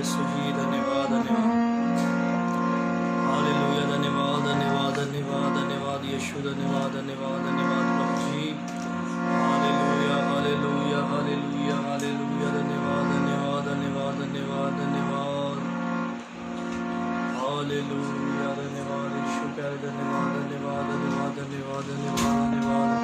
यीशु जी, धन्यवाद धन्यवाद, हालेलुया, धन्यवाद धन्यवाद धन्यवाद धन्यवाद यीशु, धन्यवाद धन्यवाद धन्यवाद प्रभु जी, हालेलुया हालेलुया हालेलुया हालेलुया, धन्यवाद धन्यवाद धन्यवाद धन्यवाद धन्यवाद, हालेलुया, धन्यवाद यीशु प्यारे, धन्यवाद धन्यवाद धन्यवाद धन्यवाद धन्यवाद धन्यवाद।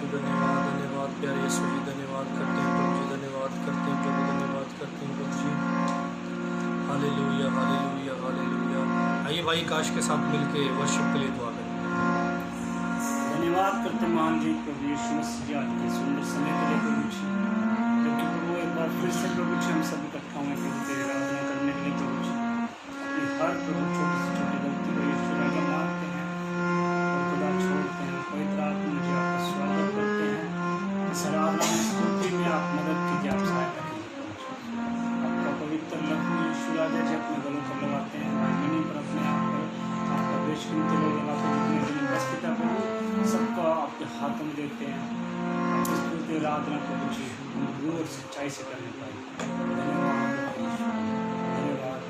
धन्यवाद धन्यवाद प्यारे यीशु जी, धन्यवाद करते हैं प्रभु जी, धन्यवाद करते हैं प्रभु, धन्यवाद करते हैं प्रभु जी, हालेलुया हालेलुया हालेलुया। आइए भाई काश के साथ मिलके वर्शिप के लिए दुआ करें। धन्यवाद करते महान जी प्रभु यीशु मसीह जी, आज के सुंदर समय के लिए प्रभु जी, क्योंकि प्रभु एक बार फिर से प्रभु जी हम सब इकट्ठा हुए प्रभु तेरी आराधना करने के लिए प्रभु जी, अपनी हर प्रभु छोटी से छोटी गलती को यीशु राजा मानते हैं और खुदा छोड़ते हैं। पवित्र आत्मा मुझे आपका स्वागत करते हैं, इस आराधना में स्तुति में आप मदद कीजिए, आप सहायता कीजिए। आपका पवित्र लफ्ज़ यीशु राजा जी अपने गलों पर लगाते हैं, भाई पर अपने आप पर आपका बेशकीमती लोग लगाते हैं, जितने दिन उपस्थित है प्रभु सबको आपके हाथों में देते हैं। आप इस पूरी आराधना को कुछ हम रूह और सच्चाई से करने पाए। धन्यवाद धन्यवाद।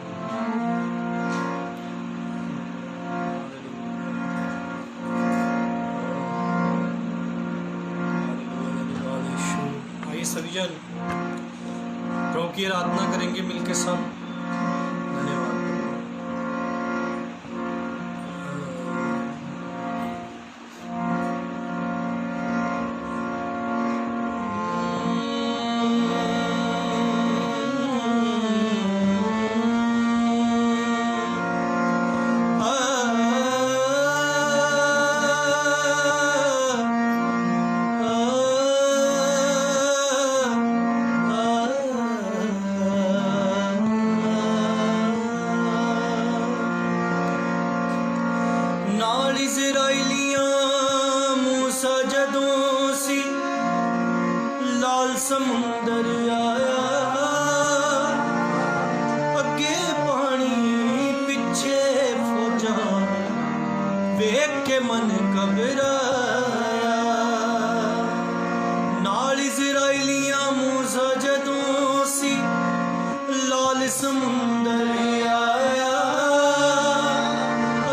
आइए सभी जन प्रभु की आराधना करेंगे मिलके सब। धन्यवाद। समुंदर आया अगे पानी पिछे फौजा वेख के मन घबराया। नाल इज़राइलियां मूसा जदों सी लाल समुंदर आया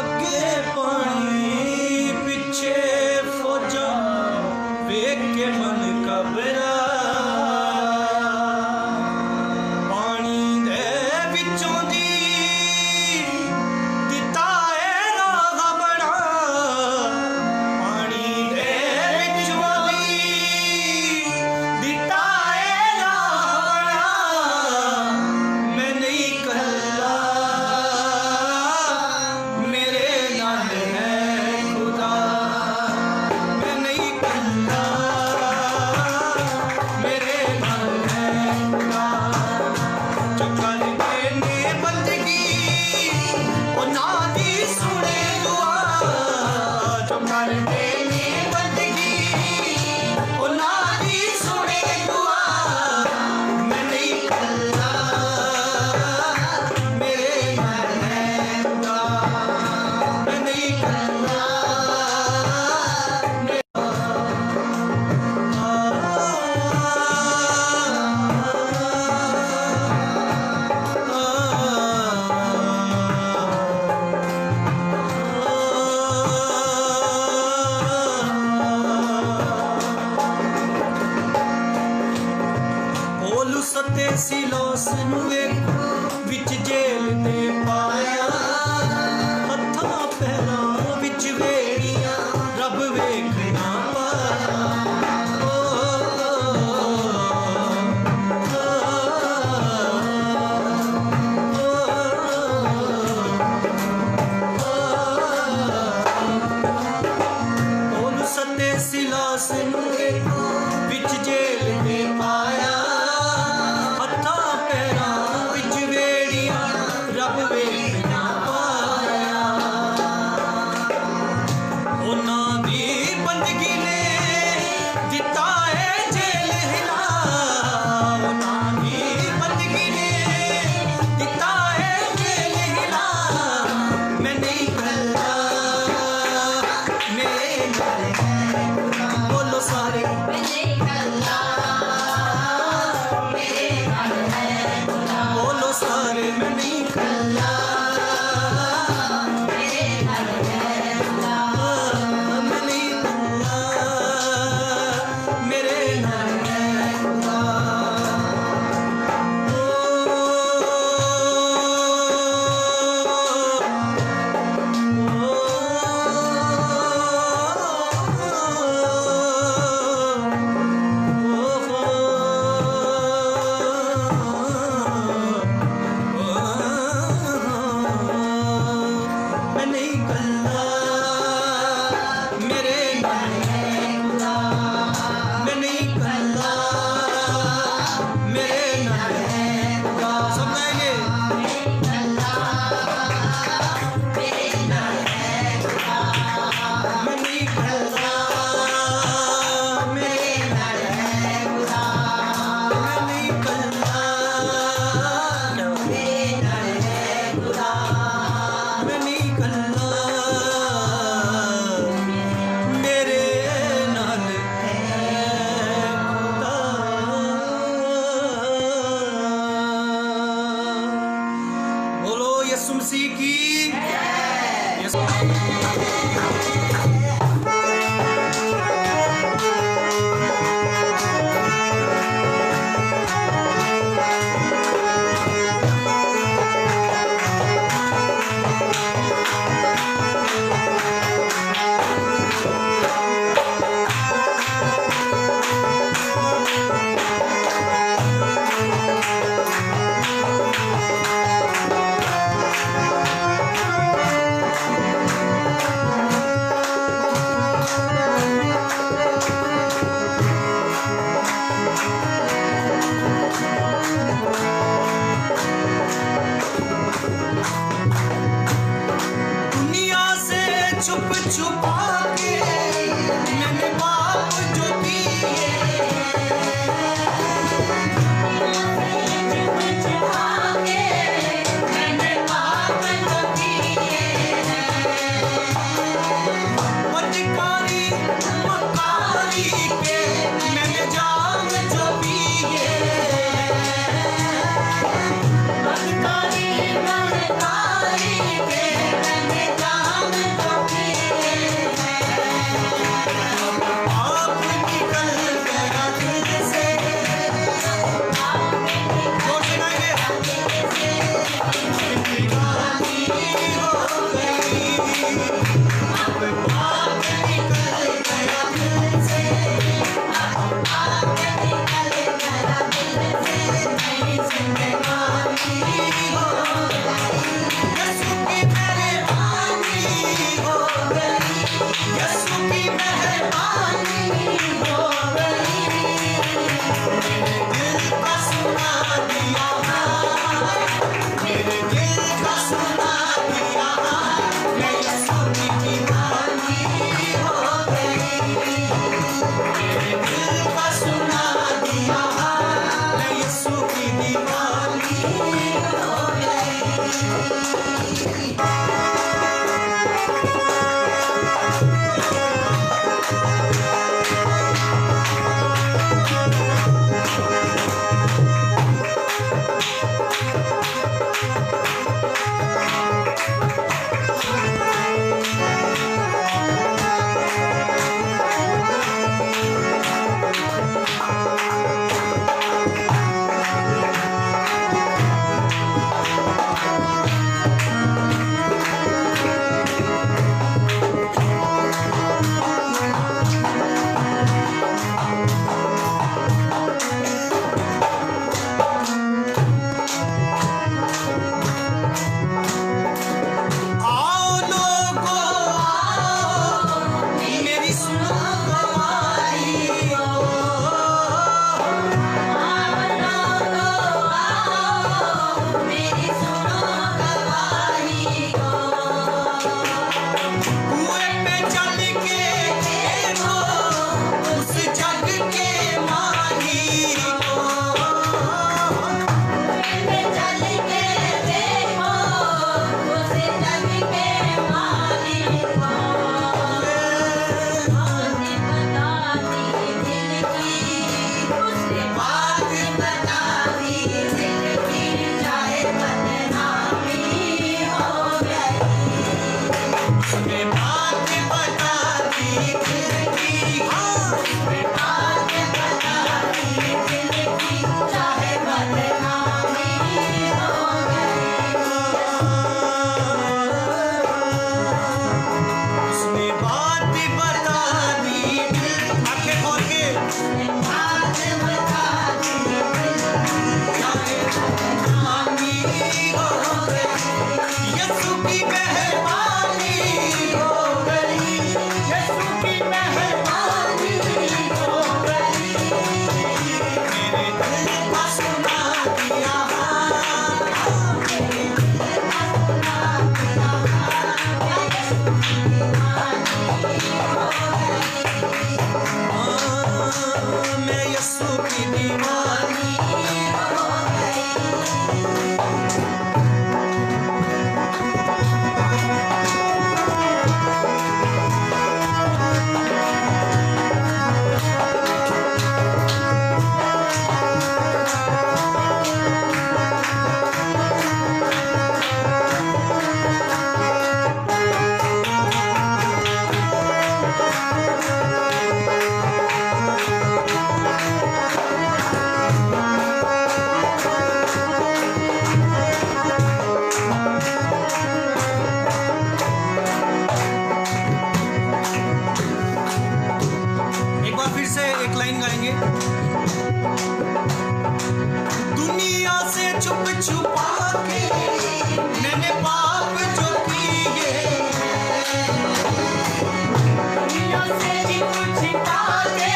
अगे पानी पिछे फौजा वेख के मन घबराया। सिलोस विच जेल दे पाया हत्थां पैरां विच वेड़ियां रब वेखना पाया। सते सिलोस विच जेल दे पाया हत्थां पैरां विच से एक लाइन गाएंगे। दुनिया से छुप छुपा के मैंने पाप जो किए, दुनिया से छुप छुपा के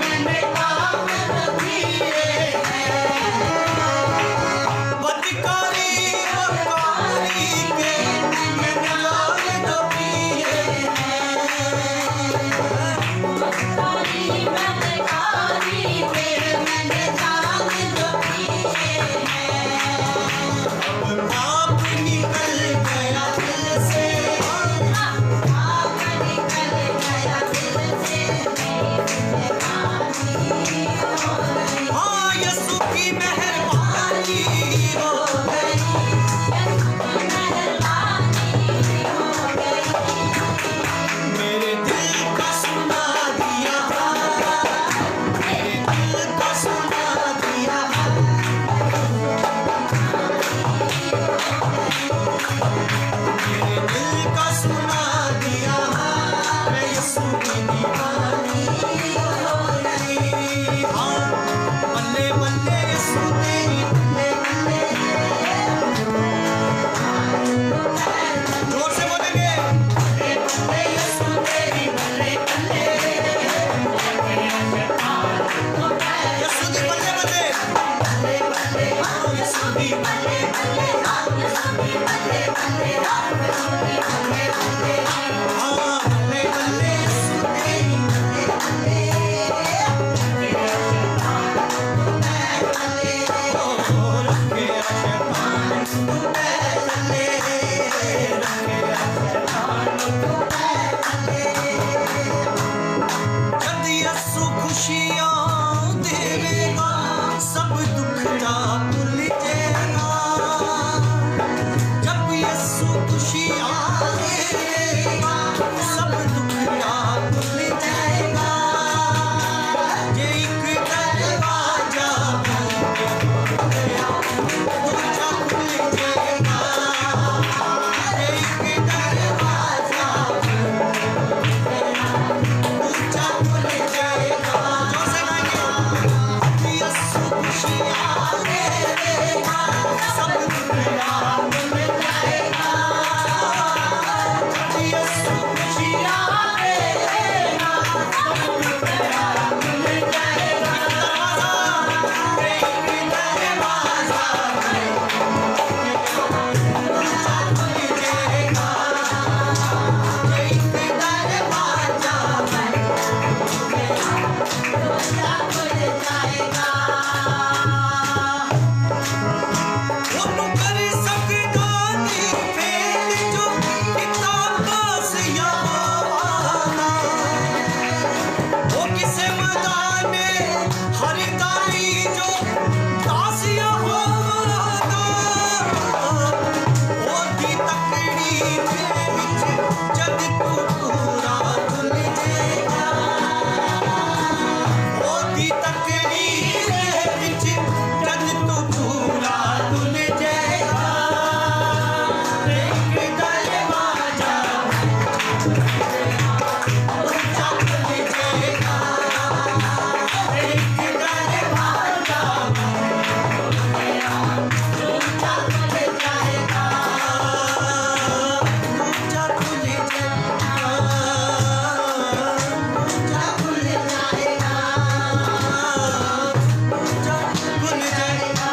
मैंने पाप जो किए, बदकारी बदकारी के मैंने जान जो किए, बदकारी बदकारी के मैंने जान जो किए, अब पाप निकल गया दिल से, पाप निकल गया दिल से, हाँ यीशु की मेहरबानी हो गई, मेरे दिल का सुना दिया, मेरे दिल का सुना दिया, मेरे दिल का सुना दिया, मैं यीशु की दीवानी हो गई, हाँ बल्ले बल्ले यीशु तेरी बल्ले बल्ले, जोर से बोलेंगे, बल्ले बल्ले यीशु तेरी बल्ले बल्ले, यीशु दी बल्ले बल्ले, बल्ले बल्ले हाँ यीशु दी बल्ले बल्ले, हाँ यीशु दी बल्ले बल्ले, हाँ यीशु दी बल्ले बल्ले, हाँ बल्ले बल्ले यीशु तेरी बल्ले बल्ले, ओ रखे शैतान तू बल्ले, रखे शैतान तू बल्ले, जब यीशु खुशियाँ देवेगा सब दुखड़ा भूल जाएगा, जब यीशु खुशियाँ देवेगा सब दुखड़ा भूल जाएगा, ये एक दरवाजा बंद गया दूसरा खुल जाएगा, ये एक दरवाजा बंद गया दूसरा खुल जाएगा, जोर से गाएंगे, यीशु खुशियाँ देवेगा सब दुखड़ा भूल जाएगा, जब यीशु खुशियाँ देवेगा सब दुखड़ा भूल जाएगा, एक दरवाजा दूसरा खुल जाएगा, एक दरवाजा दूसरा खुल जाएगा, वो तू कर सकता नहीं फेल जो किताब से यावाना, वो किसे मदाने हर दाई जो दासिया होवाना, वो दी तकड़ी दे विच जद तू पूरा धुल जाएगा, वो दी तकड़ी दे विच जद तू पूरा धुल जाएगा, एक दरवाजा दूसरा खुल जाएगा, एक दरवाजा दूसरा खुल जाएगा, दूसरा खुल जाएगा, दूसरा खुल जाएगा, दूसरा खुल जाएगा,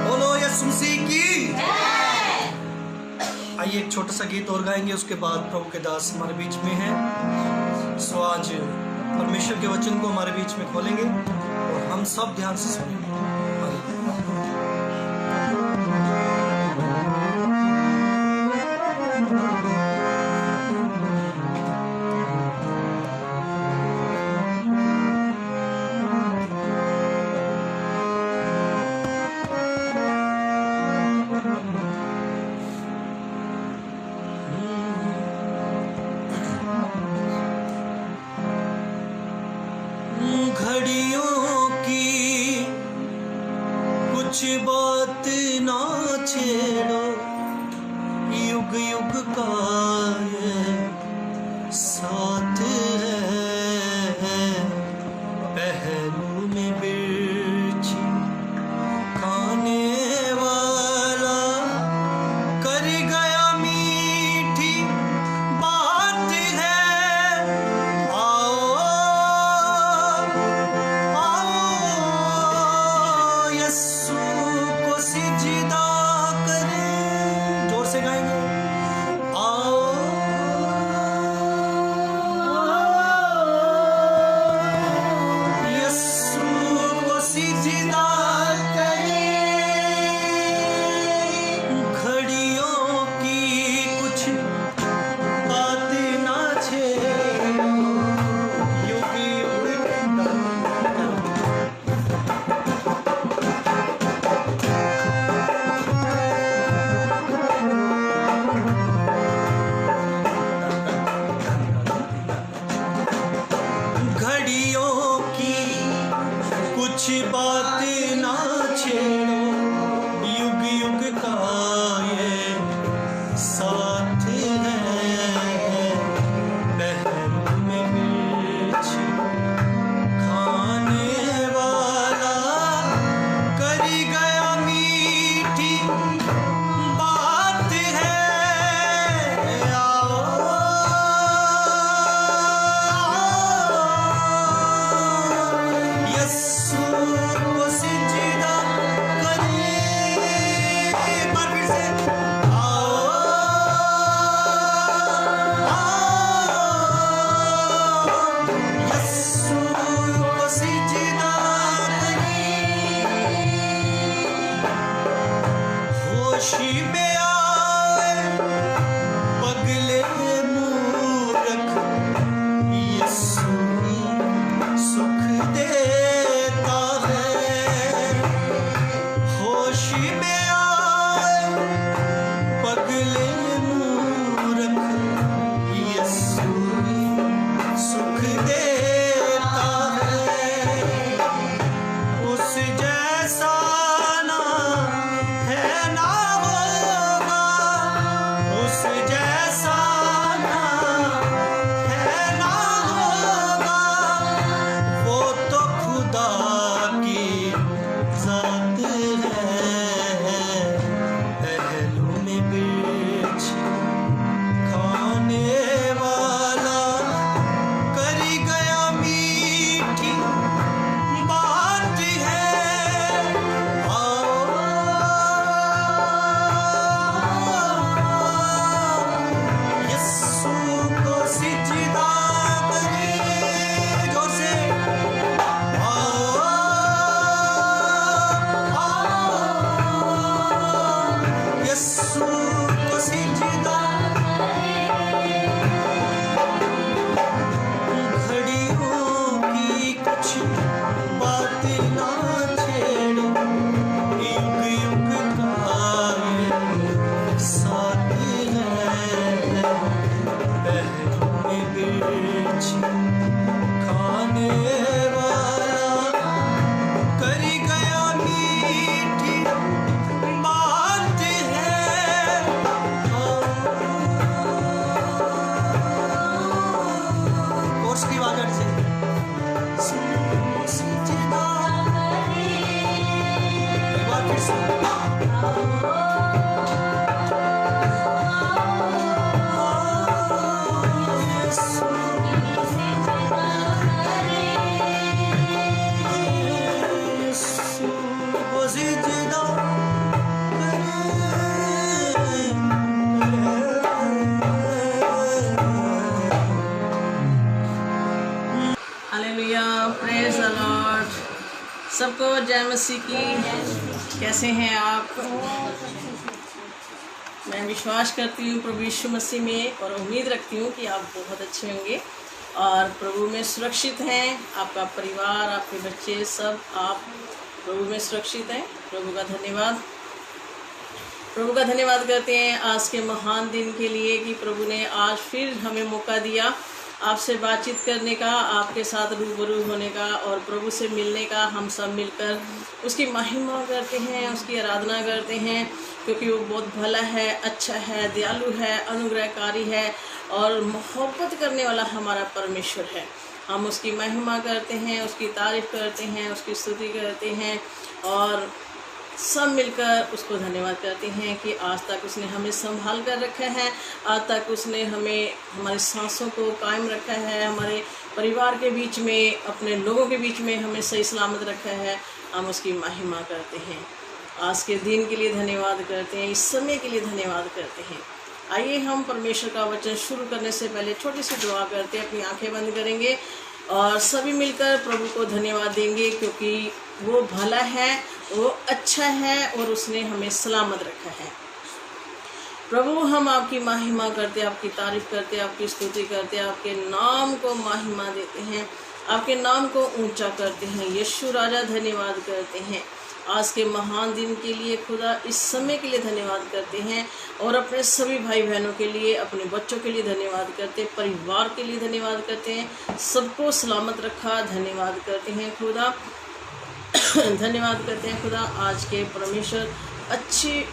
बोलो यीशु मसीह की। आइए एक छोटा सा गीत और गाएंगे, उसके बाद प्रभु के दास हमारे बीच में हैं, सो आज परमेश्वर के वचन को हमारे बीच में खोलेंगे और हम सब ध्यान से सुनेंगे। घड़ियों की कुछ बात ना छेड़ो, युग युग का ये साथ है। पहलू में बिरछी खाने वाला कर गया मीठी बात है। आओ आओ यस्सु को सिजदा करें। जोर से गाएंगे। आओ यस्सु को सिजदा करें। घड़ियों की कुछ बात ना छेड़ो, युग युग घड़ियों की कुछ बात ना छेड़ो, युग युग का ये साथ है। पहलू में मिर्ची खाने वाला कर गया मीठी बात है। यस्सु को सिजदा करें। एक बार फिर से। आओ यस्सु को सिजदा करें। होश में आए पगले मूरख, यस्सु सुख देता है। होश में आए पगले मूरख, यस्सु सुख देता है। उस जैसा ना है ना होगा, उस जैसा ना है ना होगा। वो तो खुदा की जात है। पहलू में बिरछी खाने वाला कर गया मीठी बात है। आओ यस्सु को सिजदा करें। जोर से। यस्सु को सिजदा घड़ियों की कुछ बात ना छेड़ो, युग युग का ये साथ है। पहलू में बिरछी खाने वाला कर गया मीठी बात है। कोर्स की आवाज से सिजदा एक बार फिर से। यस्सु को सिजदा हालेलुया, प्रेज द लॉर्ड। सबको जय मसीह की। कैसे हैं आप? मैं विश्वास करती हूँ प्रभु यीशु मसीह में और उम्मीद रखती हूँ कि आप बहुत अच्छे होंगे और प्रभु में सुरक्षित हैं। आपका परिवार, आपके बच्चे, सब आप प्रभु में सुरक्षित हैं। प्रभु का धन्यवाद। प्रभु का धन्यवाद करते हैं आज के महान दिन के लिए कि प्रभु ने आज फिर हमें मौका दिया आपसे बातचीत करने का, आपके साथ रूबरू होने का और प्रभु से मिलने का। हम सब मिलकर उसकी महिमा करते हैं, उसकी आराधना करते हैं, क्योंकि वो बहुत भला है, अच्छा है, दयालु है, अनुग्रहकारी है और मोहब्बत करने वाला हमारा परमेश्वर है। हम उसकी महिमा करते हैं, उसकी तारीफ करते हैं, उसकी स्तुति करते हैं और सब मिलकर उसको धन्यवाद करते हैं कि आज तक उसने हमें संभाल कर रखा है, आज तक उसने हमें हमारी सांसों को कायम रखा है, हमारे परिवार के बीच में, अपने लोगों के बीच में हमें सही सलामत रखा है। हम उसकी महिमा करते हैं, आज के दिन के लिए धन्यवाद करते हैं, इस समय के लिए धन्यवाद करते हैं। आइए हम परमेश्वर का वचन शुरू करने से पहले छोटी सी दुआ करते हैं, अपनी आंखें बंद करेंगे और सभी मिलकर प्रभु को धन्यवाद देंगे, क्योंकि वो भला है, वो अच्छा है और उसने हमें सलामत रखा है। प्रभु, हम आपकी महिमा करते, आपकी तारीफ करते, आपकी स्तुति करते, आपके नाम को महिमा देते हैं, आपके नाम को ऊंचा करते हैं। यीशु राजा धन्यवाद करते हैं आज के महान दिन के लिए, खुदा इस समय के लिए धन्यवाद करते हैं और अपने सभी भाई बहनों के लिए, अपने बच्चों के लिए धन्यवाद करते हैं, परिवार के लिए धन्यवाद करते हैं, सबको सलामत रखा, धन्यवाद करते हैं खुदा। धन्यवाद करते हैं खुदा आज के परमेश्वर अच्छी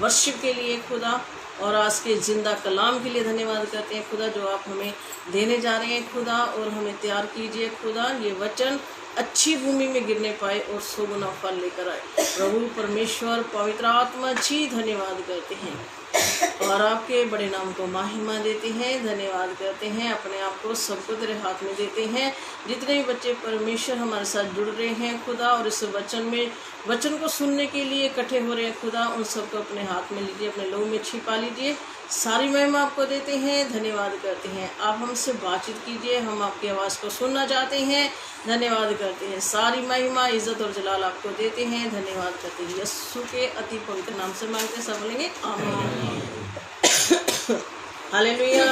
वर्शिप के लिए खुदा, और आज के जिंदा कलाम के लिए धन्यवाद करते हैं खुदा, जो आप हमें देने जा रहे हैं खुदा, और हमें तैयार कीजिए खुदा, ये वचन अच्छी भूमि में गिरने पाए और 100 गुना फल लेकर आए। प्रभु परमेश्वर पवित्र आत्मा जी धन्यवाद करते हैं और आपके बड़े नाम को महिमा देते हैं, धन्यवाद करते हैं, अपने आप को सबको तेरे हाथ में देते हैं। जितने भी बच्चे परमेश्वर हमारे साथ जुड़ रहे हैं खुदा और इस वचन को सुनने के लिए इकट्ठे हो रहे हैं खुदा, उन सबको अपने हाथ में लीजिए, अपने लोगों में छिपा लीजिए। सारी महिमा आपको देते हैं, धन्यवाद करते हैं। आप हमसे बातचीत कीजिए, हम आपकी आवाज़ को सुनना चाहते हैं, धन्यवाद करते हैं। सारी महिमा, इज्जत और जलाल आपको देते हैं, धन्यवाद करते हैं। यीशु के अति पवित्र नाम से मांगते हैं, सब बोलेंगे आमीन। हालेलुया।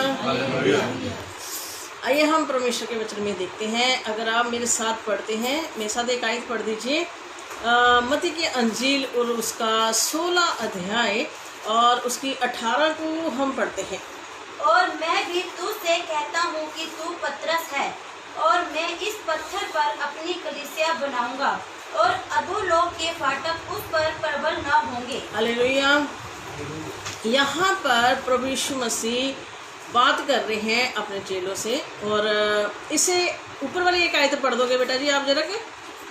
आइए हम परमेश्वर के वचन में देखते हैं। अगर आप मेरे साथ पढ़ते हैं, मेरे साथ एक आयत पढ़ दीजिए, मत्ती की अंजील और उसका 16 अध्याय और उसकी 18 को हम पढ़ते हैं। और मैं भी तुझसे कहता हूँ कि तू पतरस है और मैं इस पत्थर पर अपनी कलीसिया बनाऊंगा और अधोलोक के फाटक उस पर प्रबल न होंगे। हालेलुया। यहाँ पर प्रभु यीशु मसीह बात कर रहे हैं अपने चेलों से, और इसे ऊपर वाली एक आयत पढ़ दोगे बेटा जी आप जरा के।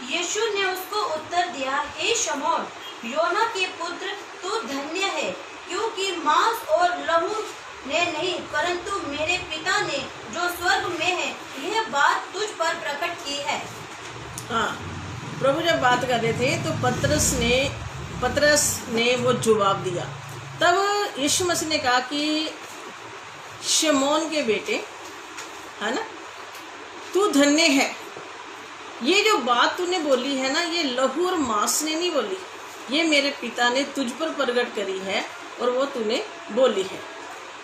यीशु ने उसको उत्तर दिया, हे शमौन योना के पुत्र, तू धन्य है, क्योंकि मांस और लहू ने नहीं परंतु मेरे पिता ने जो स्वर्ग में है यह बात तुझ पर प्रकट की है। हाँ, प्रभु जब बात कर रहे थे तो पतरस ने वो जवाब दिया। तब यीशु मसीह ने कहा कि शमौन के बेटे, है ना, तू धन्य है। ये जो बात तूने बोली है ना, ये लहू और मांस ने नहीं बोली, ये मेरे पिता ने तुझ पर प्रकट करी है और वो तूने बोली है।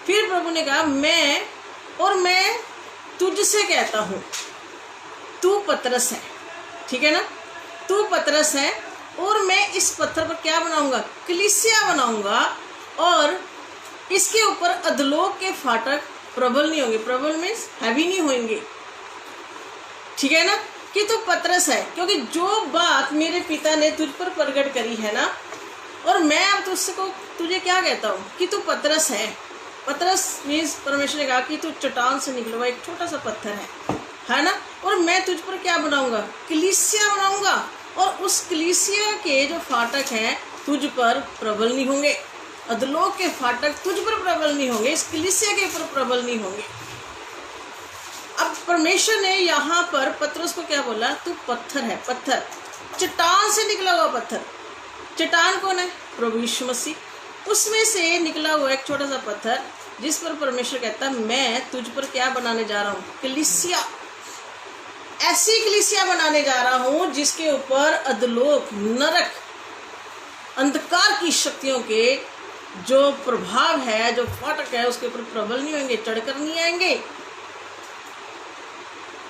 फिर प्रभु ने कहा, मैं तुझसे कहता हूँ, तू पतरस है, ठीक है ना, तू पतरस है और मैं इस पत्थर पर क्या बनाऊंगा, कलीसिया बनाऊंगा, और इसके ऊपर अधोलोक के फाटक प्रबल नहीं होंगे। प्रबल मीन्स हैवी नहीं होंगे, ठीक है ना, कि तू पतरस है, क्योंकि जो बात मेरे पिता ने तुझ पर प्रकट करी है ना, और मैं अब तुझे क्या कहता हूँ कि तू पतरस है। पतरस मीन्स परमेश्वर ने कहा कि तू चट्टान से निकला हुआ एक छोटा सा पत्थर है ना, और मैं तुझ पर क्या बनाऊंगा, कलीसिया बनाऊंगा, और उस कलीसिया के जो फाटक हैं तुझ पर प्रबल नहीं होंगे, अधोलोक के फाटक तुझ पर प्रबल नहीं होंगे, इस कलीसिया के ऊपर प्रबल नहीं होंगे। अब परमेश्वर ने यहाँ पर पतरस को क्या बोला, तू पत्थर है, पत्थर, चट्टान से निकला हुआ पत्थर। चट्टान कौन है, प्रभु यीशु मसीह, उसमें से निकला हुआ एक छोटा सा पत्थर, जिस पर परमेश्वर कहता है मैं तुझ पर क्या बनाने जा रहा हूँ, कलीसिया। ऐसी कलीसिया बनाने जा रहा हूँ जिसके ऊपर अधोलोक, नरक, अंधकार की शक्तियों के जो प्रभाव है, जो फाटक है, उसके ऊपर प्रबल नहीं होंगे, चढ़कर नहीं आएंगे,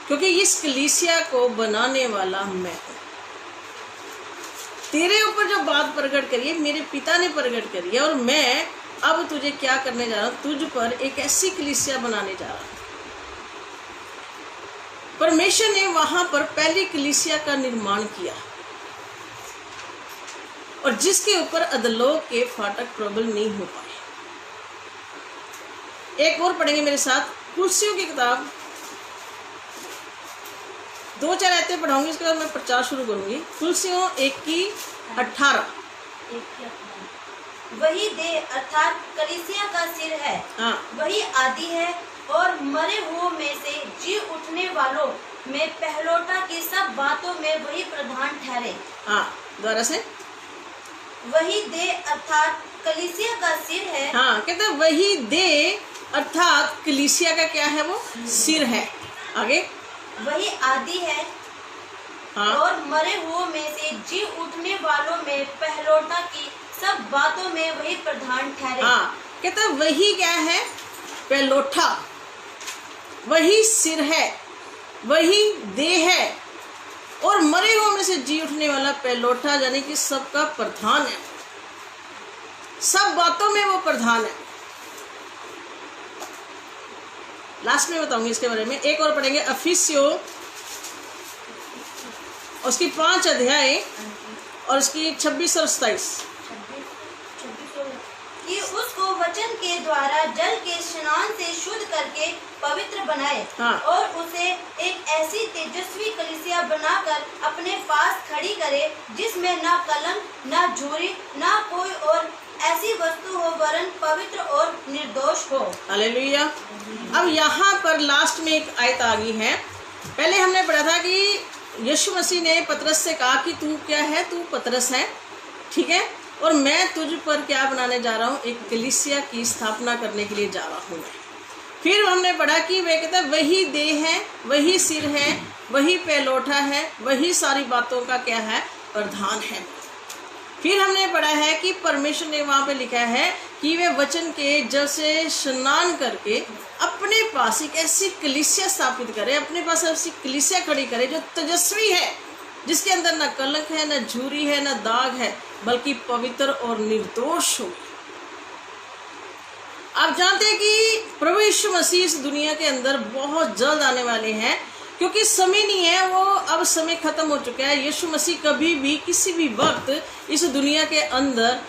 क्योंकि इस कलीसिया को बनाने वाला मैं हूँ। तेरे ऊपर जो बात प्रकट करी है मेरे पिता ने प्रकट करी है, और मैं अब तुझे क्या करने जा रहा हूँ, तुझ पर एक ऐसी कलीसिया बनाने जा रहा हूँ परमेश्वर ने वहां पर पहली कलीसिया का निर्माण किया और जिसके ऊपर अधोलोक के फाटक प्रबल नहीं हो पाए। एक और पढ़ेंगे मेरे साथ, कुलसियों की किताब, 2-4 आयतें पढ़ाऊंगी, इसके बाद मैं प्रचार शुरू करूंगी। कुलसियों 1:18। वही देह अर्थात कलीसिया का सिर है। हाँ, वही आदि है और मरे हुओं में से जी उठने वालों में पहलोटा की सब बातों में वही प्रधान ठहरे। हाँ, दोबारा से। वही देह अर्थात कलीसिया का सिर है। हाँ, कहते हैं वही देह अर्थात कलीसिया का क्या है, वो सिर है। आगे, वही आदि है हाँ, और मरे हुओं में से जी उठने वालों में पहलोटा की सब बातों में वही प्रधान ठहरे। हाँ, कहते हैं वही क्या है, पहलोठा, वही सिर है, वही देह है और मरे हुओं में से जी उठने वाला पहलोठा, यानी कि सबका प्रधान है, सब बातों में वो प्रधान है। लास्ट में बताऊंगी इसके बारे में। एक और पढ़ेंगे, अफिसियों उसकी 5 अध्याय और उसकी 26 और 27। कि उसको वचन के द्वारा जल के स्नान से शुद्ध करके पवित्र बनाए। हाँ। और उसे एक ऐसी तेजस्वी कलीसिया बनाकर अपने पास खड़ी करे जिसमें ना कलंक, ना झुर्री, ना कोई और ऐसी वस्तु हो, वरन पवित्र और निर्दोष हो। हालेलुया। अब यहाँ पर लास्ट में एक आयत आ गई है। पहले हमने पढ़ा था कि यीशु मसीह ने पतरस से कहा कि तू क्या है, तू पतरस है, ठीक है, और मैं तुझ पर क्या बनाने जा रहा हूँ, एक कलीसिया की स्थापना करने के लिए जा रहा हूँ मैं। फिर हमने पढ़ा कि वे कहता है वही देह है, वही सिर है, वही पहलोठा है, वही सारी बातों का क्या है, प्रधान है। फिर हमने पढ़ा है कि परमेश्वर ने वहाँ पे लिखा है कि वे वचन के जल से स्नान करके अपने पास एक ऐसी कलीसिया स्थापित करे, अपने पास ऐसी कलीसिया खड़ी करे जो तेजस्वी है, जिसके अंदर न कलंक है, न झुर्री है, न दाग है, बल्कि पवित्र और निर्दोष हो। आप जानते हैं कि प्रभु यीशु मसीह इस दुनिया के अंदर बहुत जल्द आने वाले हैं, क्योंकि समय नहीं है, वो अब समय खत्म हो चुका है। यीशु मसीह कभी भी किसी भी वक्त इस दुनिया के अंदर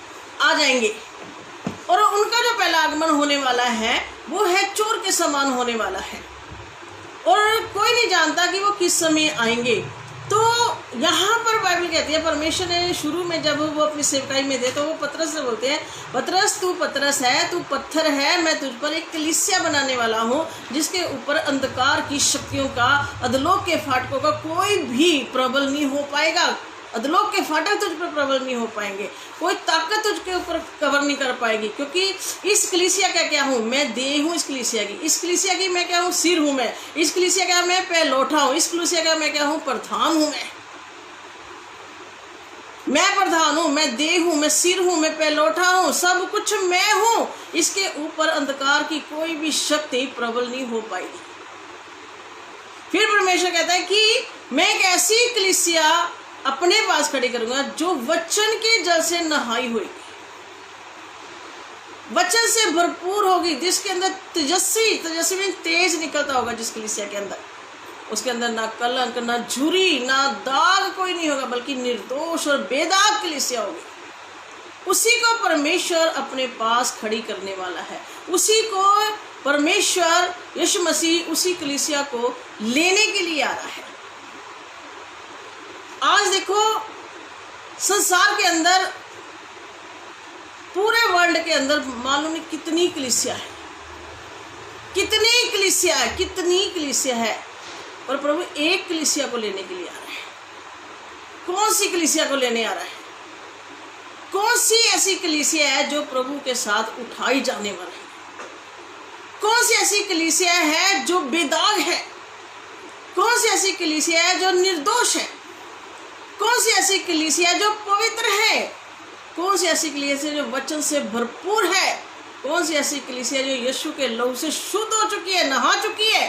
आ जाएंगे और उनका जो पहला आगमन होने वाला है वो है चोर के समान होने वाला है और कोई नहीं जानता कि वो किस समय आएंगे। तो यहाँ पर बाइबल कहती है, परमेश्वर ने शुरू में जब वो अपनी सेवकाई में थे तो वो पतरस से बोलते हैं, पतरस तू पतरस है, तू पत्थर है, मैं तुझ पर एक कलीसिया बनाने वाला हूँ जिसके ऊपर अंधकार की शक्तियों का, अधोलोक के फाटकों का कोई भी प्रबल नहीं हो पाएगा। अधोलोक के फाटक तुझ पर प्रबल नहीं हो पाएंगे, कोई ताकत तुझके ऊपर कवर नहीं कर पाएगी, क्योंकि इस कलीसिया का क्या हूँ मैं, देह हूँ इस कलीसिया की। इस कलीसिया की मैं क्या हूँ, सिर हूँ मैं। इस कलीसिया का मैं पहलोठा हूँ। इस कलीसिया का मैं क्या हूँ, प्रधान हूँ मैं प्रधान हूँ, मैं देह हूँ, मैं सिर हूँ, मैं पहलोठा हूँ, सब कुछ मैं हूँ। इसके ऊपर अंधकार की कोई भी शक्ति प्रबल नहीं हो पाएगी। फिर परमेश्वर कहता है कि मैं एक ऐसी कलीसिया अपने पास खड़ी करूंगा जो वचन के जल से नहाई हुई, वचन से भरपूर होगी, जिसके अंदर तेजस्वी तेज निकलता होगा। जिस कलीसिया के अंदर, उसके अंदर ना कलंक, ना झुर्री, ना दाग कोई नहीं होगा, बल्कि निर्दोष और बेदाग कलीसिया होगी। उसी को परमेश्वर अपने पास खड़ी करने वाला है। उसी को परमेश्वर यीशु मसीह उसी कलीसिया को लेने के लिए आ रहा है। आज देखो संसार के अंदर, पूरे वर्ल्ड के अंदर मालूम नहीं कितनी कलीसिया है, कितनी कलीसिया है, और प्रभु एक कलीसिया को लेने के लिए आ रहा है। कौन सी कलीसिया को लेने आ रहा है? कौन सी ऐसी कलीसिया है जो प्रभु के साथ उठाई जाने वाली है? कौन सी ऐसी कलीसिया है जो बेदाग है? कौन सी ऐसी कलीसिया है जो निर्दोष है? कौन सी ऐसी कलीसिया जो पवित्र है? कौन सी ऐसी कलीसिया जो वचन से भरपूर है? कौन सी ऐसी कलीसिया जो यीशु के लहू से शुद्ध हो चुकी है, नहा चुकी है?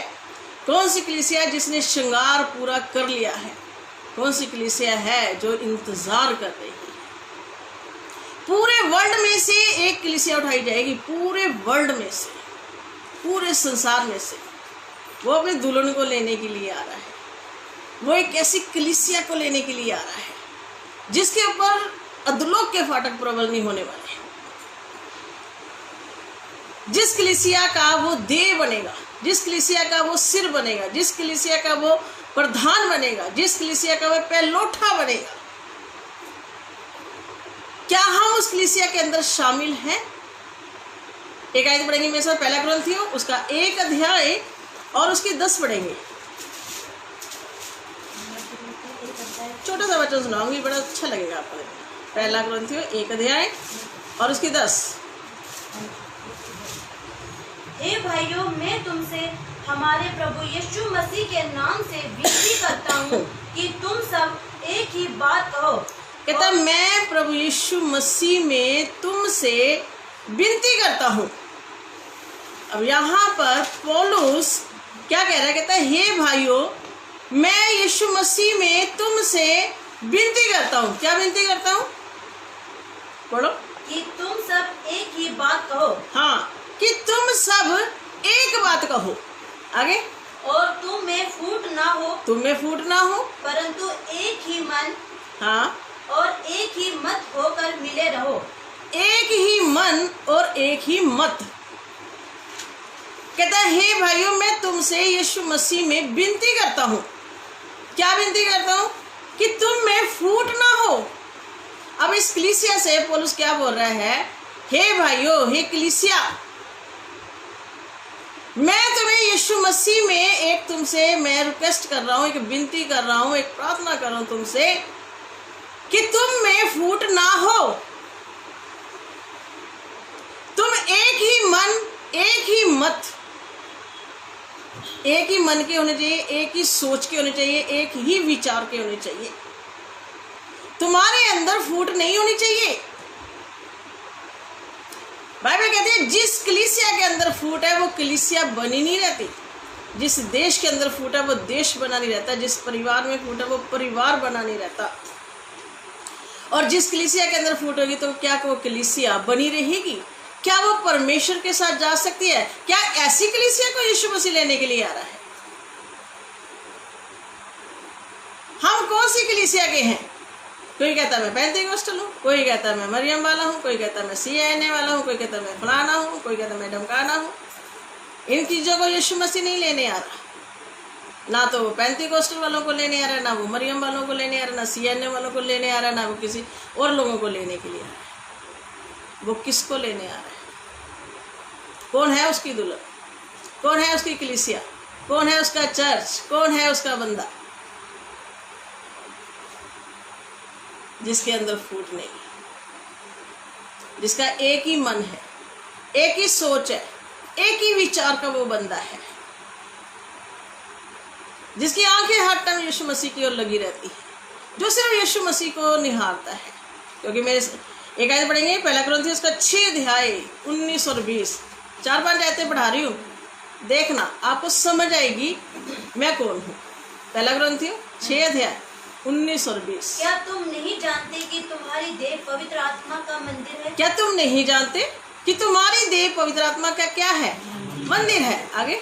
कौन सी कलीसिया जिसने श्रृंगार पूरा कर लिया है? कौन सी कलीसिया है जो इंतजार कर रही है? पूरे वर्ल्ड में से एक कलीसिया उठाई जाएगी, पूरे वर्ल्ड में से, पूरे संसार में से। वो अपने दुल्हन को लेने के लिए आ रहा है। वो एक ऐसी कलीसिया को लेने के लिए आ रहा है जिसके ऊपर अधोलोक के फाटक प्रबल नहीं होने वाले हैं। जिस कलीसिया का वो देह बनेगा, जिस कलीसिया का वो सिर बनेगा, जिस कलीसिया का वो प्रधान बनेगा, जिस कलीसिया का वो पहलोठा बनेगा, क्या हम उस कलीसिया के अंदर शामिल हैं? एक आयत पढ़ेंगे मेरे साथ, पहला कुरिन्थियों उसका 1 अध्याय और उसकी 10 पढ़ेंगे। छोटा सा वचन सुनाऊंगी, बड़ा अच्छा लगेगा आपको। पहला कुरिन्थियों 1 अध्याय और उसकी 10। हे भाइयों, मैं तुमसे हमारे प्रभु यीशु मसीह के नाम से विनती करता हूँ कि तुम सब एक ही बात कहो। कहता मैं प्रभु यीशु मसीह में तुमसे विनती करता हूँ। अब यहाँ पर पौलुस क्या कह रहा है? कहता है हे भाइयों, मैं यीशु मसीह में तुमसे विनती करता हूँ। क्या विनती करता हूँ? पढ़ो। कि तुम सब एक ही बात कहो। हाँ, कि तुम सब एक बात कहो। आगे, और तुम में फूट ना हो, तुम में फूट ना हो, परंतु एक ही मन हाँ, और एक ही मत होकर मिले रहो। एक ही मन और एक ही मत। कहता है हे भाइयों, मैं तुमसे यीशु मसीह में विनती करता हूँ। क्या विनती करता हूँ? कि तुम में फूट ना हो। अब इस कलीसिया से पौलुस क्या बोल रहा है? हे भाइयों, हे कलीसिया, मैं तुम्हें यीशु मसीह में एक तुमसे मैं रिक्वेस्ट कर रहा हूँ, एक विनती कर रहा हूँ, एक प्रार्थना कर रहा हूँ तुमसे कि तुम में फूट ना हो। तुम एक ही मन, एक ही मत, एक ही मन के होने चाहिए, एक ही सोच के होने चाहिए, एक ही विचार के होने चाहिए। तुम्हारे अंदर फूट नहीं होनी चाहिए। बाइबल कहती है जिस कलीसिया के अंदर फूट है वो कलीसिया बनी नहीं रहती। जिस देश के अंदर फूट है वो देश बना नहीं रहता। जिस परिवार में फूट है वो परिवार बना नहीं रहता। और जिस कलीसिया के अंदर फूट होगी तो क्या वो कलीसिया बनी रहेगी? क्या वो परमेश्वर के साथ जा सकती है? क्या ऐसी कलीसिया को यीशु मसीह लेने के लिए आ रहा है? हम कौन सी कलीसिया के हैं? कोई कहता मैं पेंतीकोस्टल हूँ, कोई कहता मैं मरियम वाला हूँ, कोई कहता मैं CNA वाला हूँ, कोई कहता मैं फलाना हूँ, कोई कहता मैं ढमकाना हूँ। इन चीज़ों को यीशु मसीह नहीं लेने आ रहा। ना तो वो पेंतीकोस्टल वालों को लेने आ रहा है, ना वो मरियम वालों को लेने आ रहा है, ना CNA वालों को लेने आ रहा है, ना वो किसी और लोगों को लेने के लिए आ रहा है। वो किसको लेने आ रहा है? कौन है उसकी दुल्हन? कौन है उसकी कलीसिया? कौन है उसका चर्च? कौन है उसका बंदा? जिसके अंदर फूट नहीं, जिसका एक ही मन है, एक ही सोच है, एक ही विचार का वो बंदा है, जिसकी आंखें हर टाइम यीशु मसीह की ओर लगी रहती है, जो सिर्फ यीशु मसीह को निहारता है। क्योंकि मेरे एक आयत पढ़ेंगे, पहला कुरिन्थियों उसका 6 अध्याय 19 और 20, 4-5 आयतें पढ़ा रही हूँ, देखना आपको समझ आएगी मैं कौन हूँ। पहला कुरिन्थियों 6 अध्याय 19 और 20। क्या तुम नहीं जानते कि तुम्हारी देह पवित्र आत्मा का मंदिर है? क्या तुम नहीं जानते कि तुम्हारी देह पवित्र आत्मा का क्या है? मंदिर है। आगे,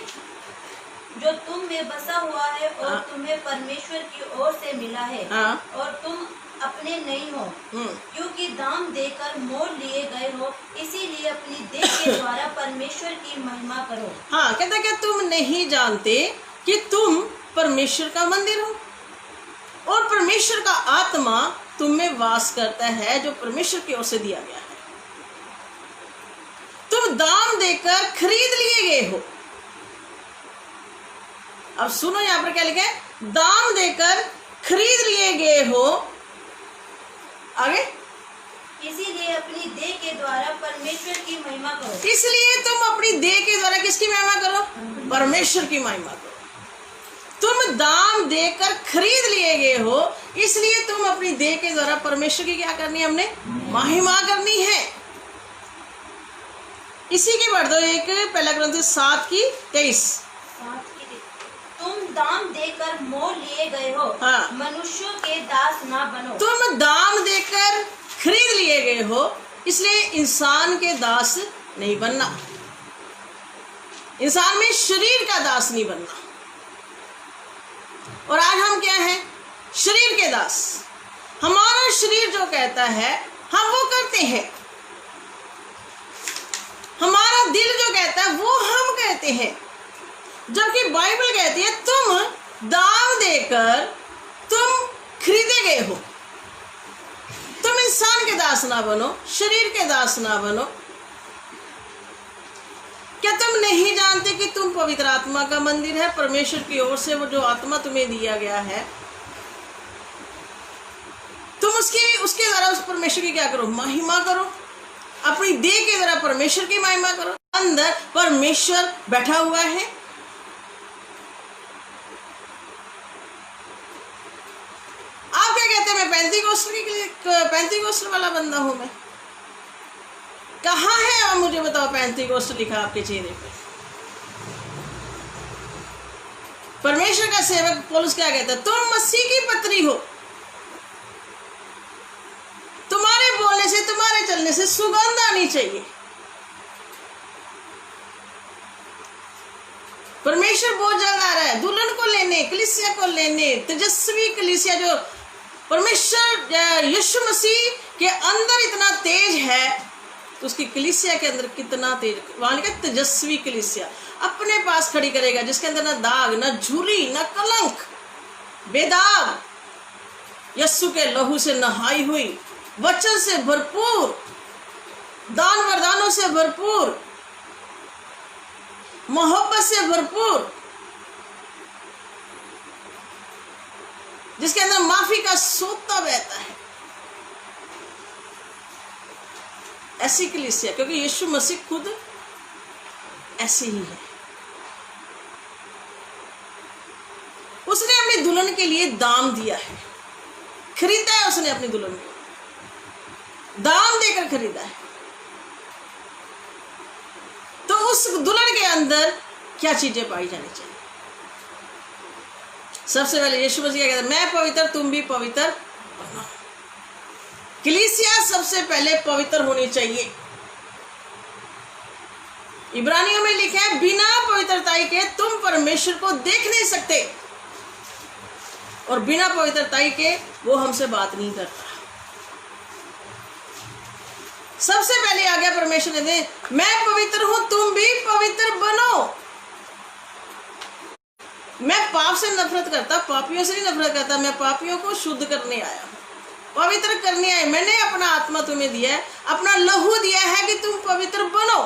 जो तुम में बसा हुआ है और हाँ। तुम्हें परमेश्वर की ओर से मिला है। हाँ। और तुम अपने नहीं हो, क्योंकि दाम देकर मोल लिए गए हो, इसीलिए अपनी देह के द्वारा परमेश्वर की महिमा करो। हाँ, कहता क्या तुम नहीं जानते कि तुम परमेश्वर का मंदिर हो और परमेश्वर का आत्मा तुम में वास करता है, जो परमेश्वर की ओर से दिया गया है। तुम दाम देकर खरीद लिए गए हो। अब सुनो यहाँ पर क्या लिखा है? दाम देकर खरीद लिए गए हो। आगे, इसीलिए अपनी देह के द्वारा परमेश्वर की महिमा करो। इसलिए तुम अपनी देह के द्वारा किसकी महिमा करो? परमेश्वर की महिमा करो। तुम दाम देकर खरीद लिए गए हो, इसलिए तुम अपनी देह के द्वारा परमेश्वर की क्या करनी है? हमने महिमा करनी है। इसी की बढ़ दो एक, पहला कुरिन्थियों 7:23। तुम दाम देकर मोल लिए गए हो। हाँ। मनुष्यों के दास ना बनो। तुम दाम देकर खरीद लिए गए हो, इसलिए इंसान के दास नहीं बनना। इंसान में शरीर का दास नहीं बनना। और आज हम क्या हैं? शरीर के दास। हमारा शरीर जो कहता है हम वो करते हैं, हमारा दिल जो कहता है वो हम कहते हैं। जबकि बाइबल कहती है तुम दाम देकर तुम खरीदे गए हो। तुम इंसान के दास ना बनो, शरीर के दास ना बनो। क्या तुम नहीं जानते कि तुम पवित्र आत्मा का मंदिर है? परमेश्वर की ओर से वो जो आत्मा तुम्हें दिया गया है, तुम उसके द्वारा उस परमेश्वर की क्या करो? महिमा करो। अपनी देह के द्वारा परमेश्वर की महिमा करो। अंदर परमेश्वर बैठा हुआ है। आप क्या कहते हैं? मैं पेंतीकोस्टल वाला बंदा हूं। मैं कहाँ है? आप मुझे बताओ, पेंतीकोस्टल लिखा आपके चेहरे पे। परमेश्वर का सेवक पौलुस क्या कहता है? तुम मसीह की पत्री हो। तुम्हारे बोलने से, तुम्हारे चलने से सुगंध आनी चाहिए। परमेश्वर बहुत जल्द आ रहा है दुल्हन को लेने, कलीसिया को लेने। तेजस्वी कलीसिया जो परमेश्वर यीशु मसीह के अंदर इतना तेज है, तो उसकी कलीसिया के अंदर कितना तेज। वहां लिखा तेजस्वी कलीसिया अपने पास खड़ी करेगा, जिसके अंदर ना दाग, ना झुर्री, ना कलंक, बेदाग, यीशु के लहू से नहाई हुई, वचन से भरपूर, दान वरदानों से भरपूर, मोहब्बत से भरपूर, जिसके अंदर माफी का सोता बहता है। ऐसी कलीसिया, क्योंकि यीशु मसीह खुद ऐसे ही है। उसने अपनी दुल्हन के लिए दाम दिया है, खरीदा है। उसने अपनी दुल्हन को दाम देकर खरीदा है। तो उस दुल्हन के अंदर क्या चीजें पाई जानी चाहिए? सबसे पहले यीशु मसीह क्या कहता है? मैं पवित्र, तुम भी पवित्र बनो। कलीसिया सबसे पहले पवित्र होनी चाहिए। इब्रानियों में लिखा है बिना पवित्रताई के तुम परमेश्वर को देख नहीं सकते, और बिना पवित्रताई के वो हमसे बात नहीं करता। सबसे पहले आज्ञा परमेश्वर ने दे, मैं पवित्र हूं, तुम भी पवित्र बनो। मैं पाप से नफरत करता, पापियों से नहीं नफरत करता। मैं पापियों को शुद्ध करने आया हूं, पवित्र करने आया। मैंने अपना आत्मा तुम्हें दिया है, अपना लहू दिया है कि तुम पवित्र बनो।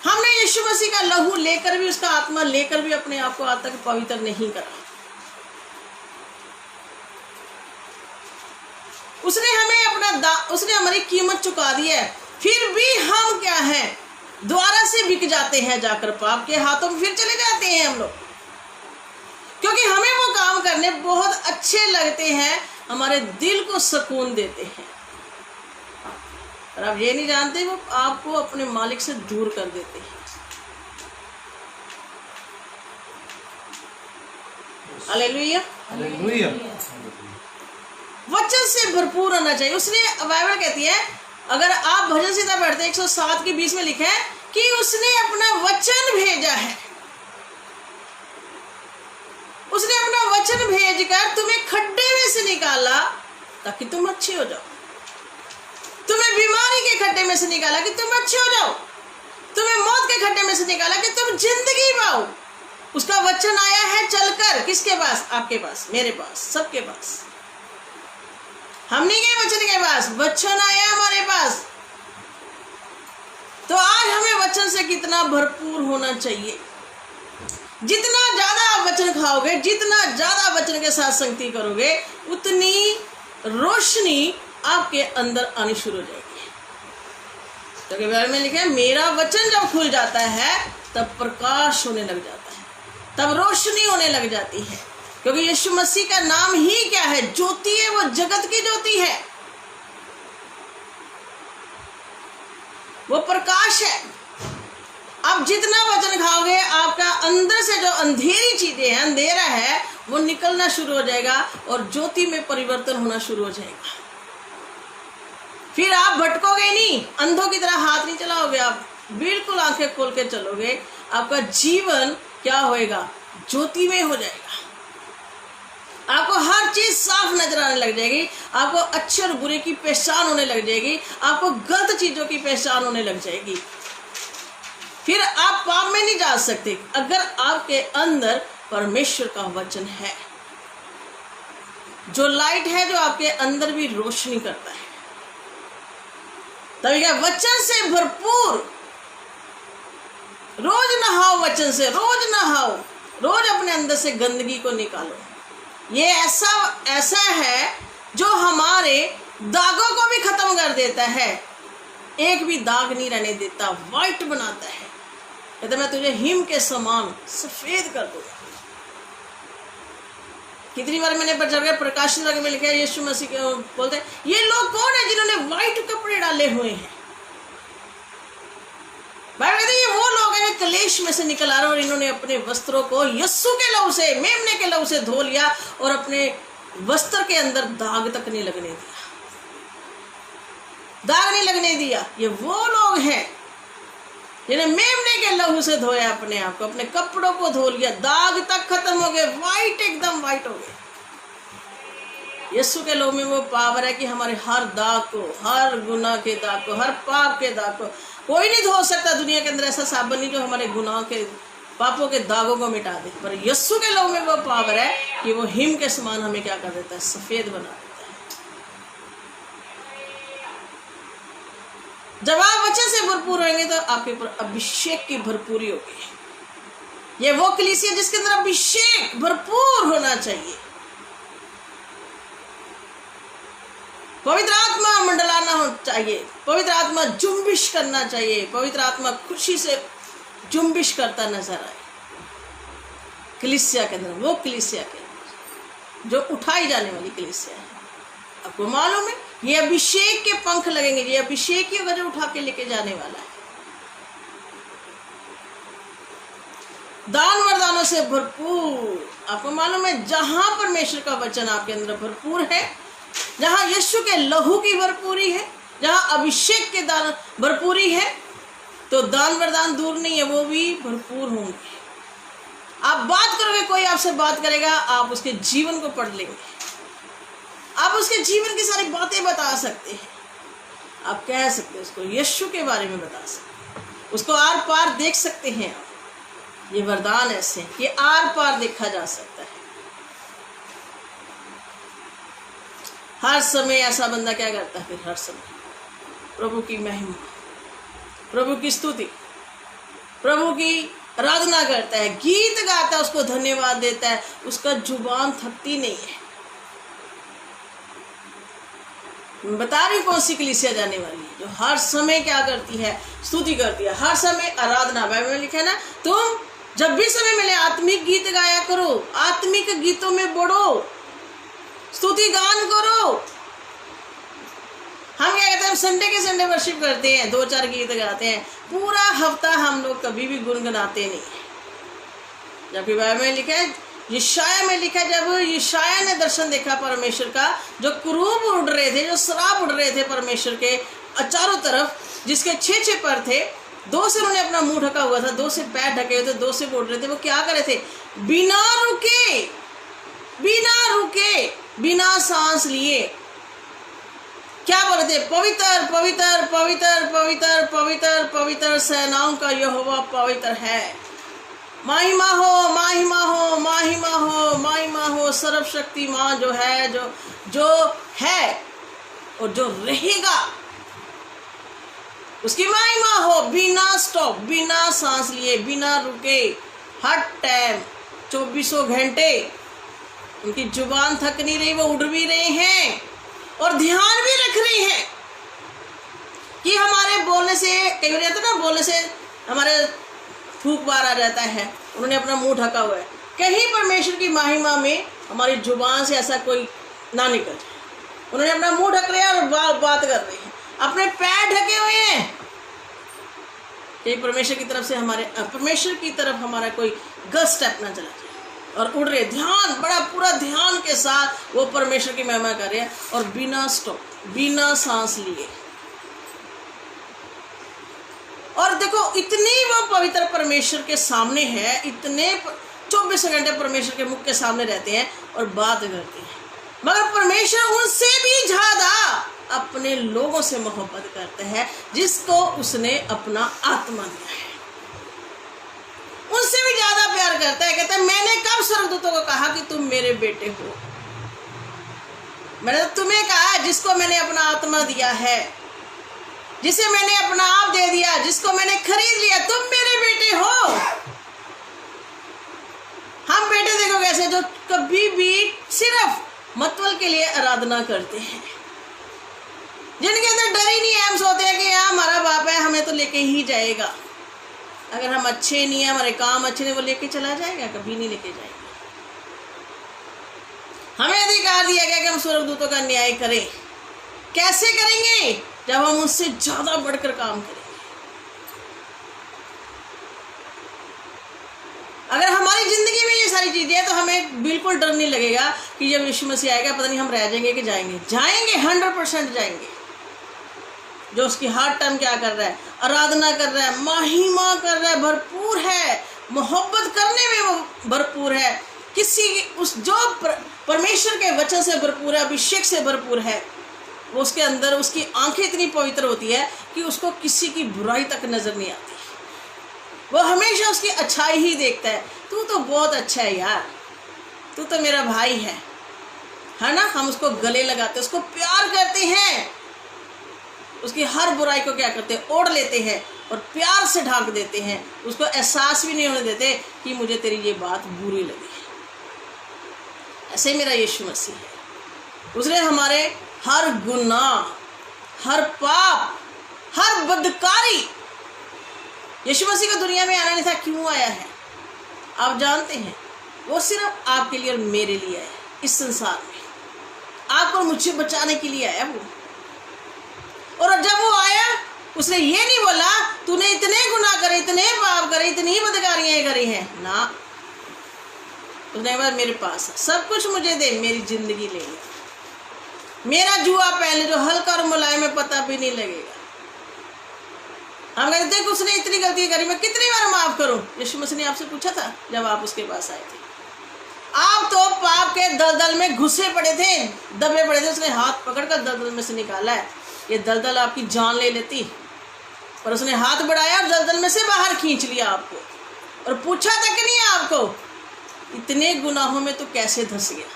हमने यीशु मसीह का लहू लेकर भी, उसका आत्मा लेकर भी अपने आप को आज तक पवित्र नहीं करा। उसने हमारी कीमत चुका दी है, फिर भी हम क्या है? द्वारा से बिक जाते हैं, जाकर पाप के हाथों में फिर चले जाते हैं हम लोग, क्योंकि हमें वो काम करने बहुत अच्छे लगते हैं, हमारे दिल को सुकून देते हैं, और आप ये नहीं जानते वो आपको अपने मालिक से दूर कर देते हैं। Hallelujah, hallelujah. वचन से भरपूर होना चाहिए। उसने, बाइबल कहती है, अगर आप भजन संहिता पढ़ते 107 के 20 में लिखा है कि उसने अपना वचन भेजा है। उसने अपना वचन भेजकर तुम्हें खड्डे में से निकाला ताकि तुम अच्छे हो जाओ। तुम्हें बीमारी के खड्डे में से निकाला कि तुम अच्छे हो जाओ। तुम्हें मौत के खड्डे में से निकाला कि तुम जिंदगी पाओ। उसका वचन आया है चलकर, किसके पास? आपके पास, मेरे पास, सबके पास। हम नहीं गए वचन के पास, वचन आया हमारे पास। तो आज हमें वचन से कितना भरपूर होना चाहिए। जितना ज्यादा आप वचन खाओगे, जितना ज्यादा वचन के साथ संगति करोगे, उतनी रोशनी आपके अंदर आनी शुरू हो जाएगी। तो बाइबल में लिखा है मेरा वचन जब खुल जाता है तब प्रकाश होने लग जाता है, तब रोशनी होने लग जाती है, क्योंकि यीशु मसीह का नाम ही क्या है? ज्योति है। वो जगत की ज्योति है, वो प्रकाश है। आप जितना वचन खाओगे, आपका अंदर से जो अंधेरी चीजें हैं, अंधेरा है, वो निकलना शुरू हो जाएगा और ज्योति में परिवर्तन होना शुरू हो जाएगा। फिर आप भटकोगे नहीं, अंधों की तरह हाथ नहीं चलाओगे, आप बिल्कुल आंखें खोल के चलोगे। आपका जीवन क्या होएगा? ज्योति में हो जाएगा। आपको हर चीज साफ नजर आने लग जाएगी, आपको अच्छे और बुरे की पहचान होने लग जाएगी, आपको गलत चीजों की पहचान होने लग जाएगी। फिर आप पाप में नहीं जा सकते अगर आपके अंदर परमेश्वर का वचन है, जो लाइट है, जो आपके अंदर भी रोशनी करता है। तभी क्या, वचन से भरपूर, रोज नहाओ वचन से, रोज नहाओ, रोज अपने अंदर से गंदगी को निकालो। ये ऐसा है जो हमारे दागों को भी खत्म कर देता है, एक भी दाग नहीं रहने देता, वाइट बनाता है। कहते मैं तुझे हिम के समान सफेद कर दूंगा। कितनी बार मैंने प्रकाशन में लिखा है, यीशु मसीह के बोलते हैं ये लोग कौन है जिन्होंने व्हाइट कपड़े डाले हुए हैं। बाइबल कहते हैं ये वो लोग हैं कलेश में से निकल आ रहे, और इन्होंने अपने वस्त्रों को यीशु के लहू से, मेमने के लहू से धो लिया, और अपने वस्त्र के अंदर दाग तक नहीं लगने दिया, दाग नहीं लगने दिया। ये वो लोग हैं जिन्हें मेमने के लहू से धोया, अपने आप को, अपने कपड़ों को धो लिया, दाग तक खत्म हो गए, वाइट, एकदम वाइट हो गए। यीशु के लहू में वो पावर है कि हमारे हर दाग को, हर गुनाह के दाग को, हर पाप के दाग को कोई नहीं धो सकता। दुनिया के अंदर ऐसा साबुन नहीं जो हमारे गुनाह के, पापों के दागों को मिटा दे, पर यीशु के लहू में वो पावर है कि वो हिम के समान हमें क्या कर देता है, सफेद बना देता है। जब आप वचन से भरपूर होंगे तो आपके ऊपर अभिषेक की भरपूरी होगी। ये वो कलीसिया जिसके अंदर अभिषेक भरपूर होना चाहिए, पवित्र आत्मा मंडलाना हो चाहिए, पवित्र आत्मा जुम्बिश करना चाहिए, पवित्र आत्मा खुशी से जुम्बिश करता नजर आए कलीसिया के अंदर, वो कलीसिया के अंदर जो उठाई जाने वाली कलीसिया है। आपको मालूम है ये अभिषेक के पंख लगेंगे, ये अभिषेक ही होगा जो उठा के लेके जाने वाला है। दान वरदानों से भरपूर, आपको मालूम है जहां परमेश्वर का वचन आपके अंदर भरपूर है, जहां यीशु के लहू की भरपूरी है, जहां अभिषेक के दान भरपूरी है, तो दान वरदान दूर नहीं है, वो भी भरपूर होंगे। आप बात करोगे, कोई आपसे बात करेगा, आप उसके जीवन को पढ़ लेंगे, आप उसके जीवन की सारी बातें बता सकते हैं, आप कह सकते हैं उसको, यीशु के बारे में बता सकते हैं, उसको आर पार देख सकते हैं। ये वरदान ऐसे हैं, ये आर पार देखा जा सकता है। हर समय ऐसा बंदा क्या करता है, फिर हर समय प्रभु की महिमा, प्रभु की स्तुति, प्रभु की आराधना करता है, गीत गाता है, उसको धन्यवाद देता है, उसका जुबान थकती नहीं है। मैं बता रही हूँ कौन सी कलीसिया जाने वाली है जो हर समय क्या करती है, स्तुति करती है, हर समय आराधना। बाइबल में लिखा है ना, तुम जब भी समय मिले आत्मिक गीत गाया करो, आत्मिक गीतों में बढ़ो, स्तुति गान करो। हम क्या कहते हैं, हम संडे के संडे वर्शिप करते हैं, 2-4 गीत गाते हैं, पूरा हफ्ता हम लोग कभी भी गुनगुनाते नहीं है। जबकि बाइबल में लिखा है, यशाया में लिखा है, जब यशाया ने दर्शन देखा परमेश्वर का, जो कुरूब उड़ रहे थे, जो शराब उड़ रहे थे परमेश्वर के चारों तरफ, जिसके 6 पर थे, 2 से उन्होंने अपना मुंह ढका हुआ था, 2 से पैर ढके हुए थे, 2 से उड़ रहे थे, वो क्या कर रहे थे, बिना रुके, बिना सांस लिए क्या बोल रहे थे, पवित्र पवित्र पवित्र पवित्र पवित्र पवित्र सेनाओं का यहोवा पवित्र है। महिमा हो, महिमा हो, महिमा हो, महिमा हो, सर्वशक्तिमान जो है, जो है और जो रहेगा, उसकी महिमा हो, बिना स्टॉप, बिना सांस लिए, बिना रुके, हर टाइम 24 घंटे। उनकी जुबान थक नहीं रही, वो उड़ भी रहे हैं और ध्यान भी रख रहे हैं कि हमारे बोलने से, कई बार आता ना, बोलने से हमारे थूक बार आ जाता है, उन्होंने अपना मुंह ढका हुआ है, कहीं परमेश्वर की महिमा में हमारी जुबान से ऐसा कोई ना निकल जाए। उन्होंने अपना मुंह ढक लिया और बात कर रहे हैं, अपने पैर ढके हुए हैं, कि परमेश्वर की तरफ से, हमारे परमेश्वर की तरफ हमारा कोई गलत स्टेप ना चला जाए, और उड़ रहे, ध्यान, बड़ा पूरा ध्यान के साथ वो परमेश्वर की महिमा कर रहे हैं, और बिना स्टॉप, बिना सांस लिए। और देखो, इतनी वो पवित्र परमेश्वर के सामने है, इतने 24 घंटे परमेश्वर के मुख के सामने रहते हैं और बात करते हैं, मगर परमेश्वर उनसे भी ज़्यादा अपने लोगों से मोहब्बत करते हैं जिसको उसने अपना आत्मा दिया है। उनसे भी ज्यादा प्यार करता है। कहता है मैंने कब स्वर्गदूतों को कहा कि तुम मेरे बेटे हो? मैंने तो तुम्हें कहा जिसको मैंने अपना आत्मा दिया है, जिसे मैंने अपना आप दे दिया, जिसको मैंने खरीद लिया, तुम मेरे बेटे हो। हम बेटे देखो कैसे, जो कभी भी सिर्फ मतवल के लिए आराधना करते हैं, जिनके अंदर डर ही नहीं है। हम सोचते हैं कि यहाँ हमारा बाप है, हमें तो लेके ही जाएगा। अगर हम अच्छे नहीं है, हमारे काम अच्छे नहीं, वो लेके चला जाएगा? कभी नहीं लेके जाएगा। हमें अधिकार दिया गया कि हम स्वर्गदूतों का न्याय करें। कैसे करेंगे? जब हम उससे ज्यादा बढ़कर काम करेंगे। अगर हमारी जिंदगी में ये सारी चीजें हैं तो हमें बिल्कुल डर नहीं लगेगा कि जब यीशु मसीह आएगा पता नहीं हम रह जाएंगे कि जाएंगे। जाएंगे, 100% जाएंगे। जो उसकी हर टाइम क्या कर रहा है? आराधना कर रहा है, महिमा कर रहा है, भरपूर है, मोहब्बत करने में वो भरपूर है। किसी उस जो परमेश्वर के वचन से भरपूर है, अभिषेक से भरपूर है, वो उसके अंदर उसकी आंखें इतनी पवित्र होती है कि उसको किसी की बुराई तक नजर नहीं आती। वो हमेशा उसकी अच्छाई ही देखता है। तू तो बहुत अच्छा है यार, तू तो मेरा भाई है ना। हम उसको गले लगाते, उसको प्यार करते हैं, उसकी हर बुराई को क्या करते हैं? ओढ़ लेते हैं और प्यार से ढांक देते हैं। उसको एहसास भी नहीं होने देते कि मुझे तेरी ये बात बुरी लगी है। ऐसे ही मेरा यीशु मसीह है। उसने हमारे हर गुनाह, हर पाप, हर बदकारी, यीशु मसीह को दुनिया में आना नहीं था। क्यों आया है आप जानते हैं? वो सिर्फ आपके लिए और मेरे लिए आया है। इस संसार में आपको और मुझे बचाने के लिए आया वो। और जब वो आया उसने ये नहीं बोला तूने इतने गुनाह करे, इतने पाप करे, इतनी बदकारियां करी हैं ना। उसने बोला मेरे पास सब कुछ मुझे दे, मेरी जिंदगी ले ले, मेरा जुआ पहले जो हल्का और मुलायम में पता भी नहीं लगेगा। हम कहते देख उसने इतनी गलती करी, मैं कितनी बार माफ करूं? यीशु मसीह ने आपसे पूछा था जब आप उसके पास आए थे। आप तो पाप के दलदल में घुसे पड़े थे, दबे पड़े थे। उसने हाथ पकड़कर दलदल में से निकाला है। ये दलदल आपकी जान ले लेती, पर उसने हाथ बढ़ाया और दलदल में से बाहर खींच लिया आपको, और पूछा तक नहीं आपको इतने गुनाहों में तो कैसे धंस गया।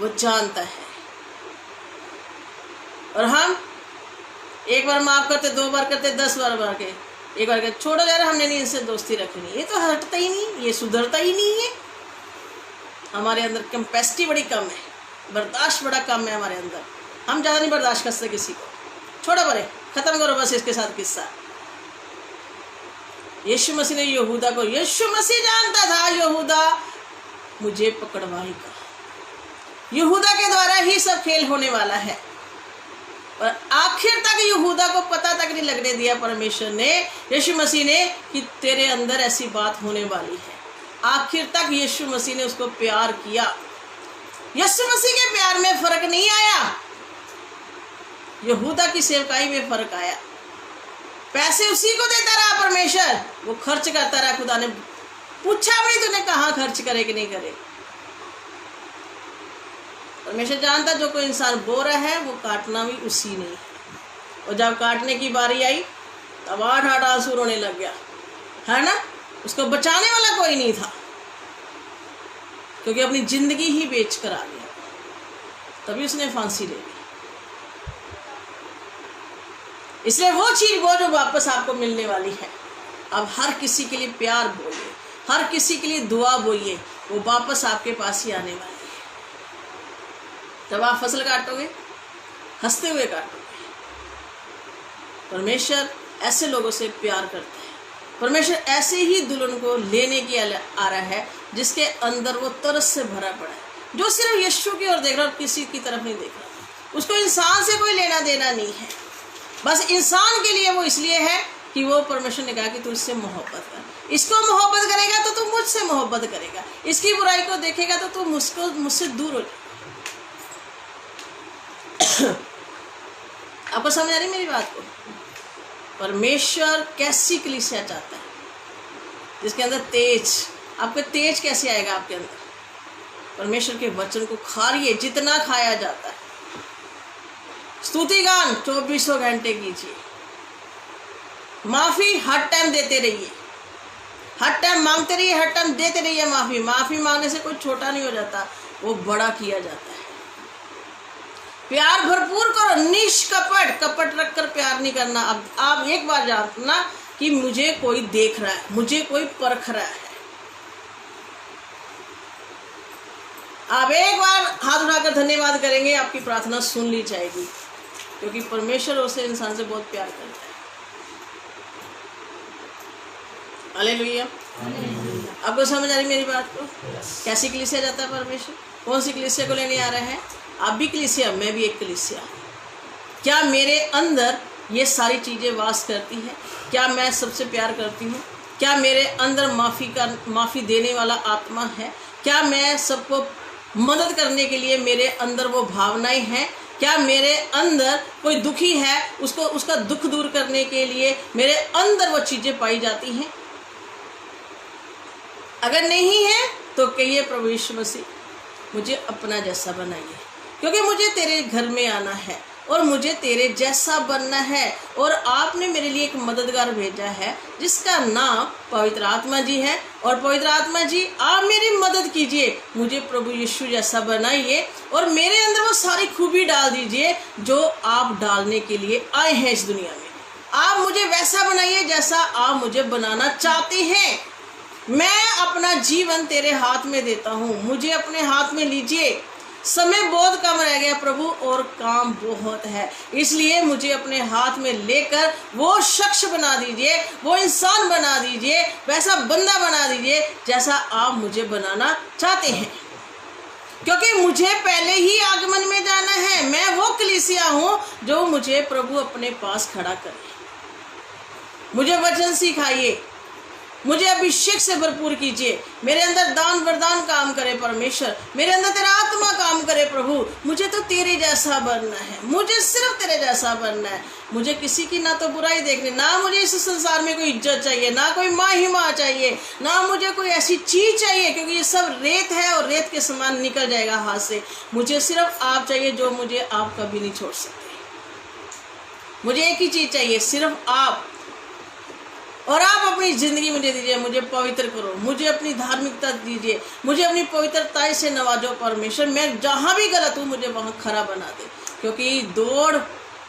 वो जानता है। और हम एक बार माफ करते, 2 बार करते, 10 बार मार के, एक बार कहते छोड़ो यार हमने नहीं इनसे दोस्ती रखनी, ये तो हटता ही नहीं, ये सुधरता ही नहीं है। हमारे अंदर कैपेसिटी बड़ी कम है, बर्दाश्त बड़ा कम है हमारे अंदर। हम ज़्यादा नहीं बर्दाश्त कर सकते किसी को। छोड़ो बड़े, खत्म करो बस इसके साथ किस्सा। यीशु मसीह ने यहूदा को, यीशु मसीह जानता था यहूदा मुझे पकड़वाएगा, यहूदा के द्वारा ही सब खेल होने वाला है। और आखिर तक यहूदा को पता तक नहीं लगने दिया परमेश्वर ने, यीशु मसीह ने, कि तेरे अंदर ऐसी बात होने वाली है। आखिर तक यीशु मसीह ने उसको प्यार किया। यीशु मसीह के प्यार में फर्क नहीं आया, यहूदा की सेवकाई में फर्क आया। पैसे उसी को देता रहा परमेश्वर, वो खर्च करता रहा। खुदा ने पूछा भी तूने कहाँ खर्च करे कि नहीं करे। परमेश्वर जानता जो कोई इंसान बो रहा है वो काटना भी उसी ने है। और जब काटने की बारी आई तब 8 आंसू रोने लग गया, है ना। उसको बचाने वाला कोई नहीं था, क्योंकि अपनी जिंदगी ही बेच कर आ गया। तभी उसने फांसी ले ली। इसलिए वो चीज वो जो वापस आपको मिलने वाली है, अब हर किसी के लिए प्यार बोलिए, हर किसी के लिए दुआ बोलिए, वो वापस आपके पास ही आने वाली है। जब आप फसल काटोगे हंसते हुए काटोगे। परमेश्वर ऐसे लोगों से प्यार करता है। परमेश्वर ऐसे ही दुल्हन को लेने की आ रहा है जिसके अंदर वो तरस से भरा पड़ा है, जो सिर्फ यीशु की ओर देख रहा और किसी की तरफ नहीं देख रहा। उसको इंसान से कोई लेना देना नहीं है। बस इंसान के लिए वो इसलिए है कि वो परमेश्वर ने कहा कि तू इससे मोहब्बत कर। इसको मोहब्बत करेगा तो तू मुझसे मोहब्बत करेगा, इसकी बुराई को देखेगा तो तू मुझसे दूर हो जाएगा। आपको समझ आ रही मेरी बात को? परमेश्वर कैसी कलीसिया चाहता है? जिसके अंदर तेज, आपका तेज कैसे आएगा आपके अंदर? परमेश्वर के वचन को खाइए जितना खाया जाता है। स्तुति गान 24 घंटे कीजिए। माफी हर टाइम देते रहिए, हर टाइम मांगते रहिए, हर टाइम देते रहिए माफी। माफी मांगने से कोई छोटा नहीं हो जाता, वो बड़ा किया जाता है। प्यार भरपूर करो, निष्कपट, कपट रखकर प्यार नहीं करना। अब आप एक बार जानना कि मुझे कोई देख रहा है, मुझे कोई परख रहा है। आप एक बार हाथ उठाकर धन्यवाद करेंगे, आपकी प्रार्थना सुन ली जाएगी, क्योंकि परमेश्वर उसे इंसान से बहुत प्यार करता है। हालेलुया। आपको समझ आ रही मेरी बात को? कैसी कलीसिया जाता है परमेश्वर? कौन सी कलीसिया को लेने आ रहे हैं? आप भी कलीसिया, मैं भी एक कलीसिया। क्या मेरे अंदर ये सारी चीज़ें वास करती हैं? क्या मैं सबसे प्यार करती हूँ? क्या मेरे अंदर माफ़ी देने वाला आत्मा है? क्या मैं सबको मदद करने के लिए मेरे अंदर वो भावनाएं हैं? क्या मेरे अंदर कोई दुखी है, उसका दुख दूर करने के लिए मेरे अंदर वो चीज़ें पाई जाती हैं? अगर नहीं है तो कहिए, प्रभु यीशु मसीह मुझे अपना जैसा बनाइए, क्योंकि मुझे तेरे घर में आना है और मुझे तेरे जैसा बनना है। और आपने मेरे लिए एक मददगार भेजा है जिसका नाम पवित्र आत्मा जी है। और पवित्र आत्मा जी, आप मेरी मदद कीजिए, मुझे प्रभु यीशु जैसा बनाइए और मेरे अंदर वो सारी खूबी डाल दीजिए जो आप डालने के लिए आए हैं इस दुनिया में। आप मुझे वैसा बनाइए जैसा आप मुझे बनाना चाहते हैं। मैं अपना जीवन तेरे हाथ में देता हूँ, मुझे अपने हाथ में लीजिए। समय बहुत कम रह गया प्रभु और काम बहुत है, इसलिए मुझे अपने हाथ में लेकर वो शख्स बना दीजिए, वो इंसान बना दीजिए, वैसा बंदा बना दीजिए जैसा आप मुझे बनाना चाहते हैं। क्योंकि मुझे पहले ही आगमन में जाना है। मैं वो कलीसिया हूँ जो मुझे प्रभु अपने पास खड़ा करे। मुझे वचन सिखाइए, मुझे अभिषेक से भरपूर कीजिए, मेरे अंदर दान वरदान काम करे परमेश्वर, मेरे अंदर तेरा आत्मा काम करे प्रभु। मुझे तो तेरे जैसा बनना है, मुझे सिर्फ तेरे जैसा बनना है। मुझे किसी की ना तो बुराई देखनी, ना मुझे इस संसार में कोई इज्जत चाहिए, ना कोई महिमा चाहिए, ना मुझे कोई ऐसी चीज चाहिए, क्योंकि ये सब रेत है और रेत के समान निकल जाएगा हाथ से। मुझे सिर्फ आप चाहिए जो मुझे आप कभी नहीं छोड़ सकते। मुझे एक ही चीज चाहिए, सिर्फ आप। और आप अपनी ज़िंदगी मुझे दीजिए, मुझे पवित्र करो, मुझे अपनी धार्मिकता दीजिए, मुझे अपनी पवित्रता से नवाजो परमेश्वर। मैं जहाँ भी गलत हूँ मुझे वहाँ खरा बना दे, क्योंकि दौड़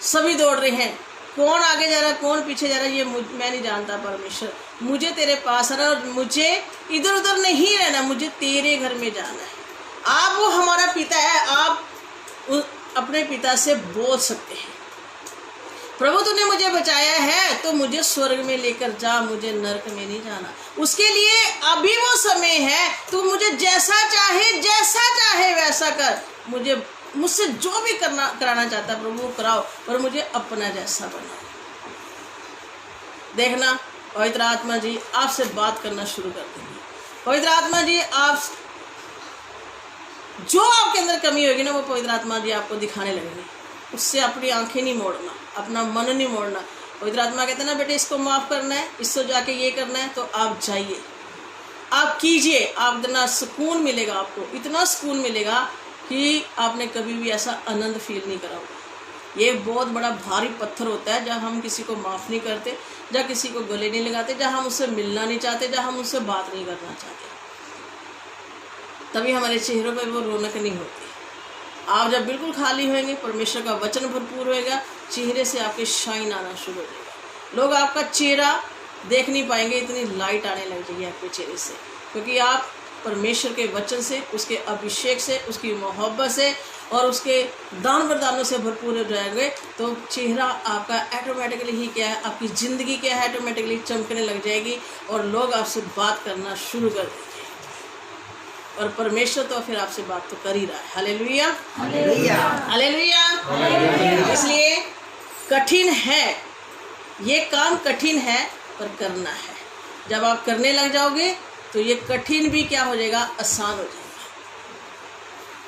सभी दौड़ रहे हैं। कौन आगे जा रहा है, कौन पीछे जा रहा है, ये मैं नहीं जानता परमेश्वर। मुझे तेरे पास आना और मुझे इधर उधर नहीं रहना, मुझे तेरे घर में जाना है। आप वो हमारा पिता है, आप अपने पिता से बोल सकते हैं, प्रभु तूने मुझे बचाया है तो मुझे स्वर्ग में लेकर जा, मुझे नरक में नहीं जाना। उसके लिए अभी वो समय है, तू मुझे जैसा चाहे वैसा कर। मुझसे जो भी कराना चाहता है प्रभु कराओ, पर मुझे अपना जैसा बनाओ। देखना पवित्र आत्मा जी आपसे बात करना शुरू कर देंगे। पवित्र आत्मा जी, आप जो आपके अंदर कमी होगी ना, वो पवित्र आत्मा जी आपको दिखाने लगेंगे। उससे अपनी आंखें नहीं मोड़ना, अपना मन नहीं मोड़ना। पवित्र आत्मा कहते हैं ना, बेटे इसको माफ़ करना है, इसको जाके ये करना है, तो आप जाइए, आप कीजिए। आप इतना सुकून मिलेगा, आपको इतना सुकून मिलेगा कि आपने कभी भी ऐसा आनंद फील नहीं करा होगा। ये बहुत बड़ा भारी पत्थर होता है जहाँ हम किसी को माफ़ नहीं करते, जहाँ किसी को गले नहीं लगाते, जहाँ हम उससे मिलना नहीं चाहते, जहाँ हम उससे बात नहीं करना चाहते, तभी हमारे चेहरों पर वो रौनक नहीं होती। आप जब बिल्कुल खाली होंगे, परमेश्वर का वचन भरपूर होएगा, चेहरे से आपके शाइन आना शुरू हो जाएगा। लोग आपका चेहरा देख नहीं पाएंगे, इतनी लाइट आने लग जाएगी आपके चेहरे से, क्योंकि आप परमेश्वर के वचन से, उसके अभिषेक से, उसकी मोहब्बत से और उसके दान वरदानों से भरपूर हो जाएंगे। तो चेहरा आपका ऑटोमेटिकली ही क्या है, आपकी ज़िंदगी क्या है, ऑटोमेटिकली चमकने लग जाएगी और लोग आपसे बात करना शुरू कर देंगे। और परमेश्वर तो फिर आपसे बात तो कर ही रहा है। Hallelujah, hallelujah, hallelujah. इसलिए कठिन है, ये काम कठिन है, पर करना है। जब आप करने लग जाओगे तो ये कठिन भी क्या हो जाएगा, आसान हो जाएगा,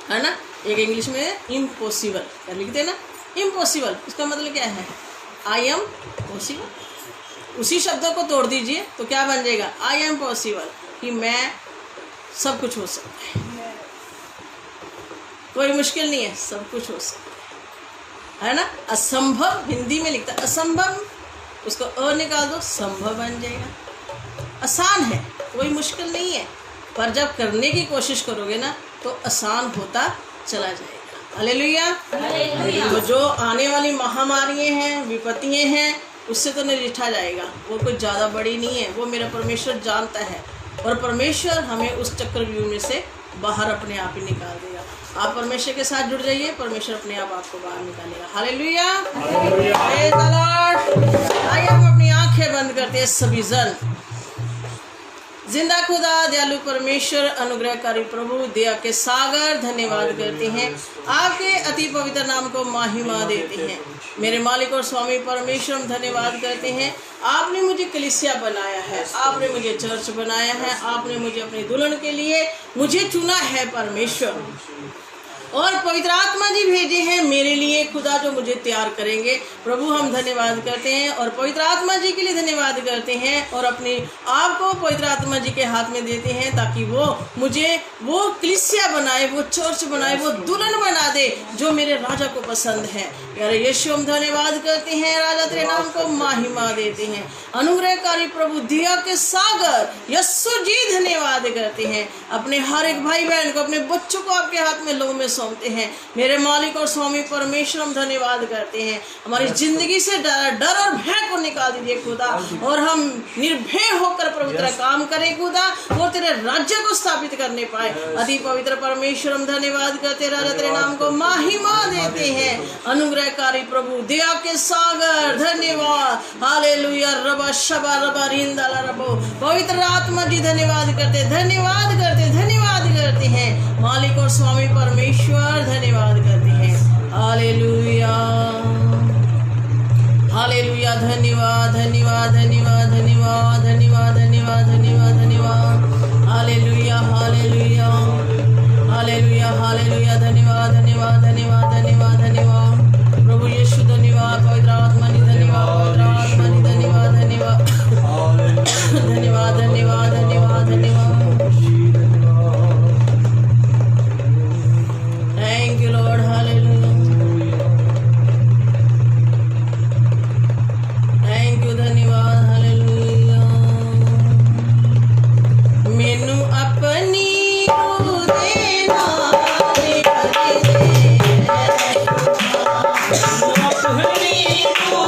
है ना। एक इंग्लिश में इम्पॉसिबल क्या लिखते हैं ना, इम्पॉसिबल, इसका मतलब क्या है, आई एम पॉसिबल। उसी शब्दों को तोड़ दीजिए तो क्या बन जाएगा, आई एम पॉसिबल, कि मैं सब कुछ हो सकता है, कोई मुश्किल नहीं है, सब कुछ हो सकता है ना। असंभव हिंदी में लिखता है असंभव, उसको अ निकाल दो, संभव बन जाएगा। आसान है, कोई मुश्किल नहीं है, पर जब करने की कोशिश करोगे ना तो आसान होता चला जाएगा। हालेलुया। तो जो आने वाली महामारियाँ हैं, विपत्तियाँ हैं, उससे तो निपटा जाएगा, वो कुछ ज़्यादा बड़ी नहीं है, वो मेरा परमेश्वर जानता है, और परमेश्वर हमें उस चक्रव्यूह में से बाहर अपने आप ही निकाल देगा। आप परमेश्वर के साथ जुड़ जाइए, परमेश्वर अपने आप आपको बाहर निकालेगा। हालेलुया। Praise the Lord. आइए हम अपनी आंखें बंद करते हैं सभी जन। जिंदा खुदा, दयालु परमेश्वर, अनुग्रहकारी प्रभु, दया के सागर, धन्यवाद करते हैं, आपके अति पवित्र नाम को महिमा देते हैं। मेरे मालिक और स्वामी परमेश्वर, हम धन्यवाद करते हैं, आपने मुझे कलीसिया बनाया है, आपने मुझे चर्च बनाया है, आपने मुझे अपनी दुल्हन के लिए मुझे चुना है परमेश्वर, और पवित्र आत्मा जी भेजे हैं मेरे लिए खुदा, जो मुझे तैयार करेंगे। प्रभु हम धन्यवाद करते हैं और पवित्र आत्मा जी के लिए धन्यवाद करते हैं, और अपने आप को पवित्र आत्मा जी के हाथ में देते हैं, ताकि वो मुझे वो कलीसिया बनाए, वो चर्च बनाए, वो दुल्हन बना दे जो मेरे राजा को पसंद है। प्यारे यीशु, हम धन्यवाद करते हैं, राजा तेरे नाम को महिमा देते हैं। अनुग्रहकारी प्रभु, दया के सागर यीशु जी, धन्यवाद करते हैं, अपने हर एक भाई बहन को, अपने बच्चों को आपके हाथ में लो में सौंपते हैं। मेरे मालिक और स्वामी परमेश्वर, हम धन्यवाद करते हैं, हमारी जिंदगी से डर और भय को निकाल दीजिए खुदा, और हम निर्भय होकर प्रभु तेरा काम करें खुदा, वो तेरे राज्य को स्थापित करने पाए। अति पवित्र परमेश्वर, हम धन्यवाद करते, राजा तेरे नाम को महिमा देते हैं। अनुग्रहकारी प्रभु, दया के सागर, धन्यवाद। हालेलुया। रबा शबा रबा रिंदाला रबो, पवित्र आत्मा जी धन्यवाद करते, धन्यवाद करते, धन्यवाद करते हैं। मालिक और स्वामी परमेश्वर, धन्यवाद करते हैं। Hallelujah, hallelujah. धन्यवाद, धन्यवाद, धन्यवाद, धन्यवाद, धन्यवाद, धन्यवाद, धन्यवाद, धन्यवाद। Hallelujah, hallelujah, hallelujah, hallelujah. धन्यवाद, धन्यवाद, धन्यवाद, धन्यवाद, धन्यवाद। प्रभु यीशु धन्यवाद, पवित्र आत्मा जी धन्यवाद, पवित्र आत्मा जी धन्यवाद, धन्यवाद, धन्यवाद, धन्यवाद, धन्यवाद, धन्यवाद। Thank you Lord. Hallelujah, thank you, धन्यवाद। हालेलुया। मैनू अपनी Oh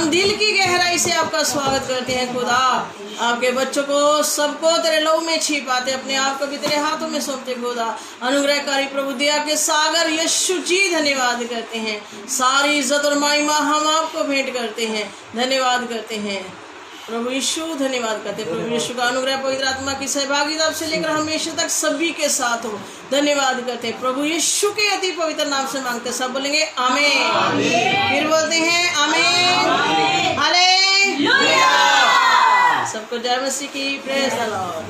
हम दिल की गहराई से आपका स्वागत करते हैं खुदा। आपके बच्चों को सबको तेरे लहू में छिपाते, अपने आप को भी तेरे हाथों में सौंपते खुदा। अनुग्रहकारी प्रभु दया के सागर यीशु जी धन्यवाद करते हैं। सारी इज्जत और महिमा हम आपको भेंट करते हैं, धन्यवाद करते हैं प्रभु यीशु, धन्यवाद करते हैं। प्रभु यीशु का अनुग्रह पवित्र आत्मा की सहभागिता से लेकर हमेशा तक सभी के साथ हो, धन्यवाद करते हैं। प्रभु यीशु के अति पवित्र नाम से मांगते, सब बोलेंगे आमीन। फिर बोलते हैं आमीन, हालेलुया। सबको जय मसीह की, प्रेज द लॉर्ड।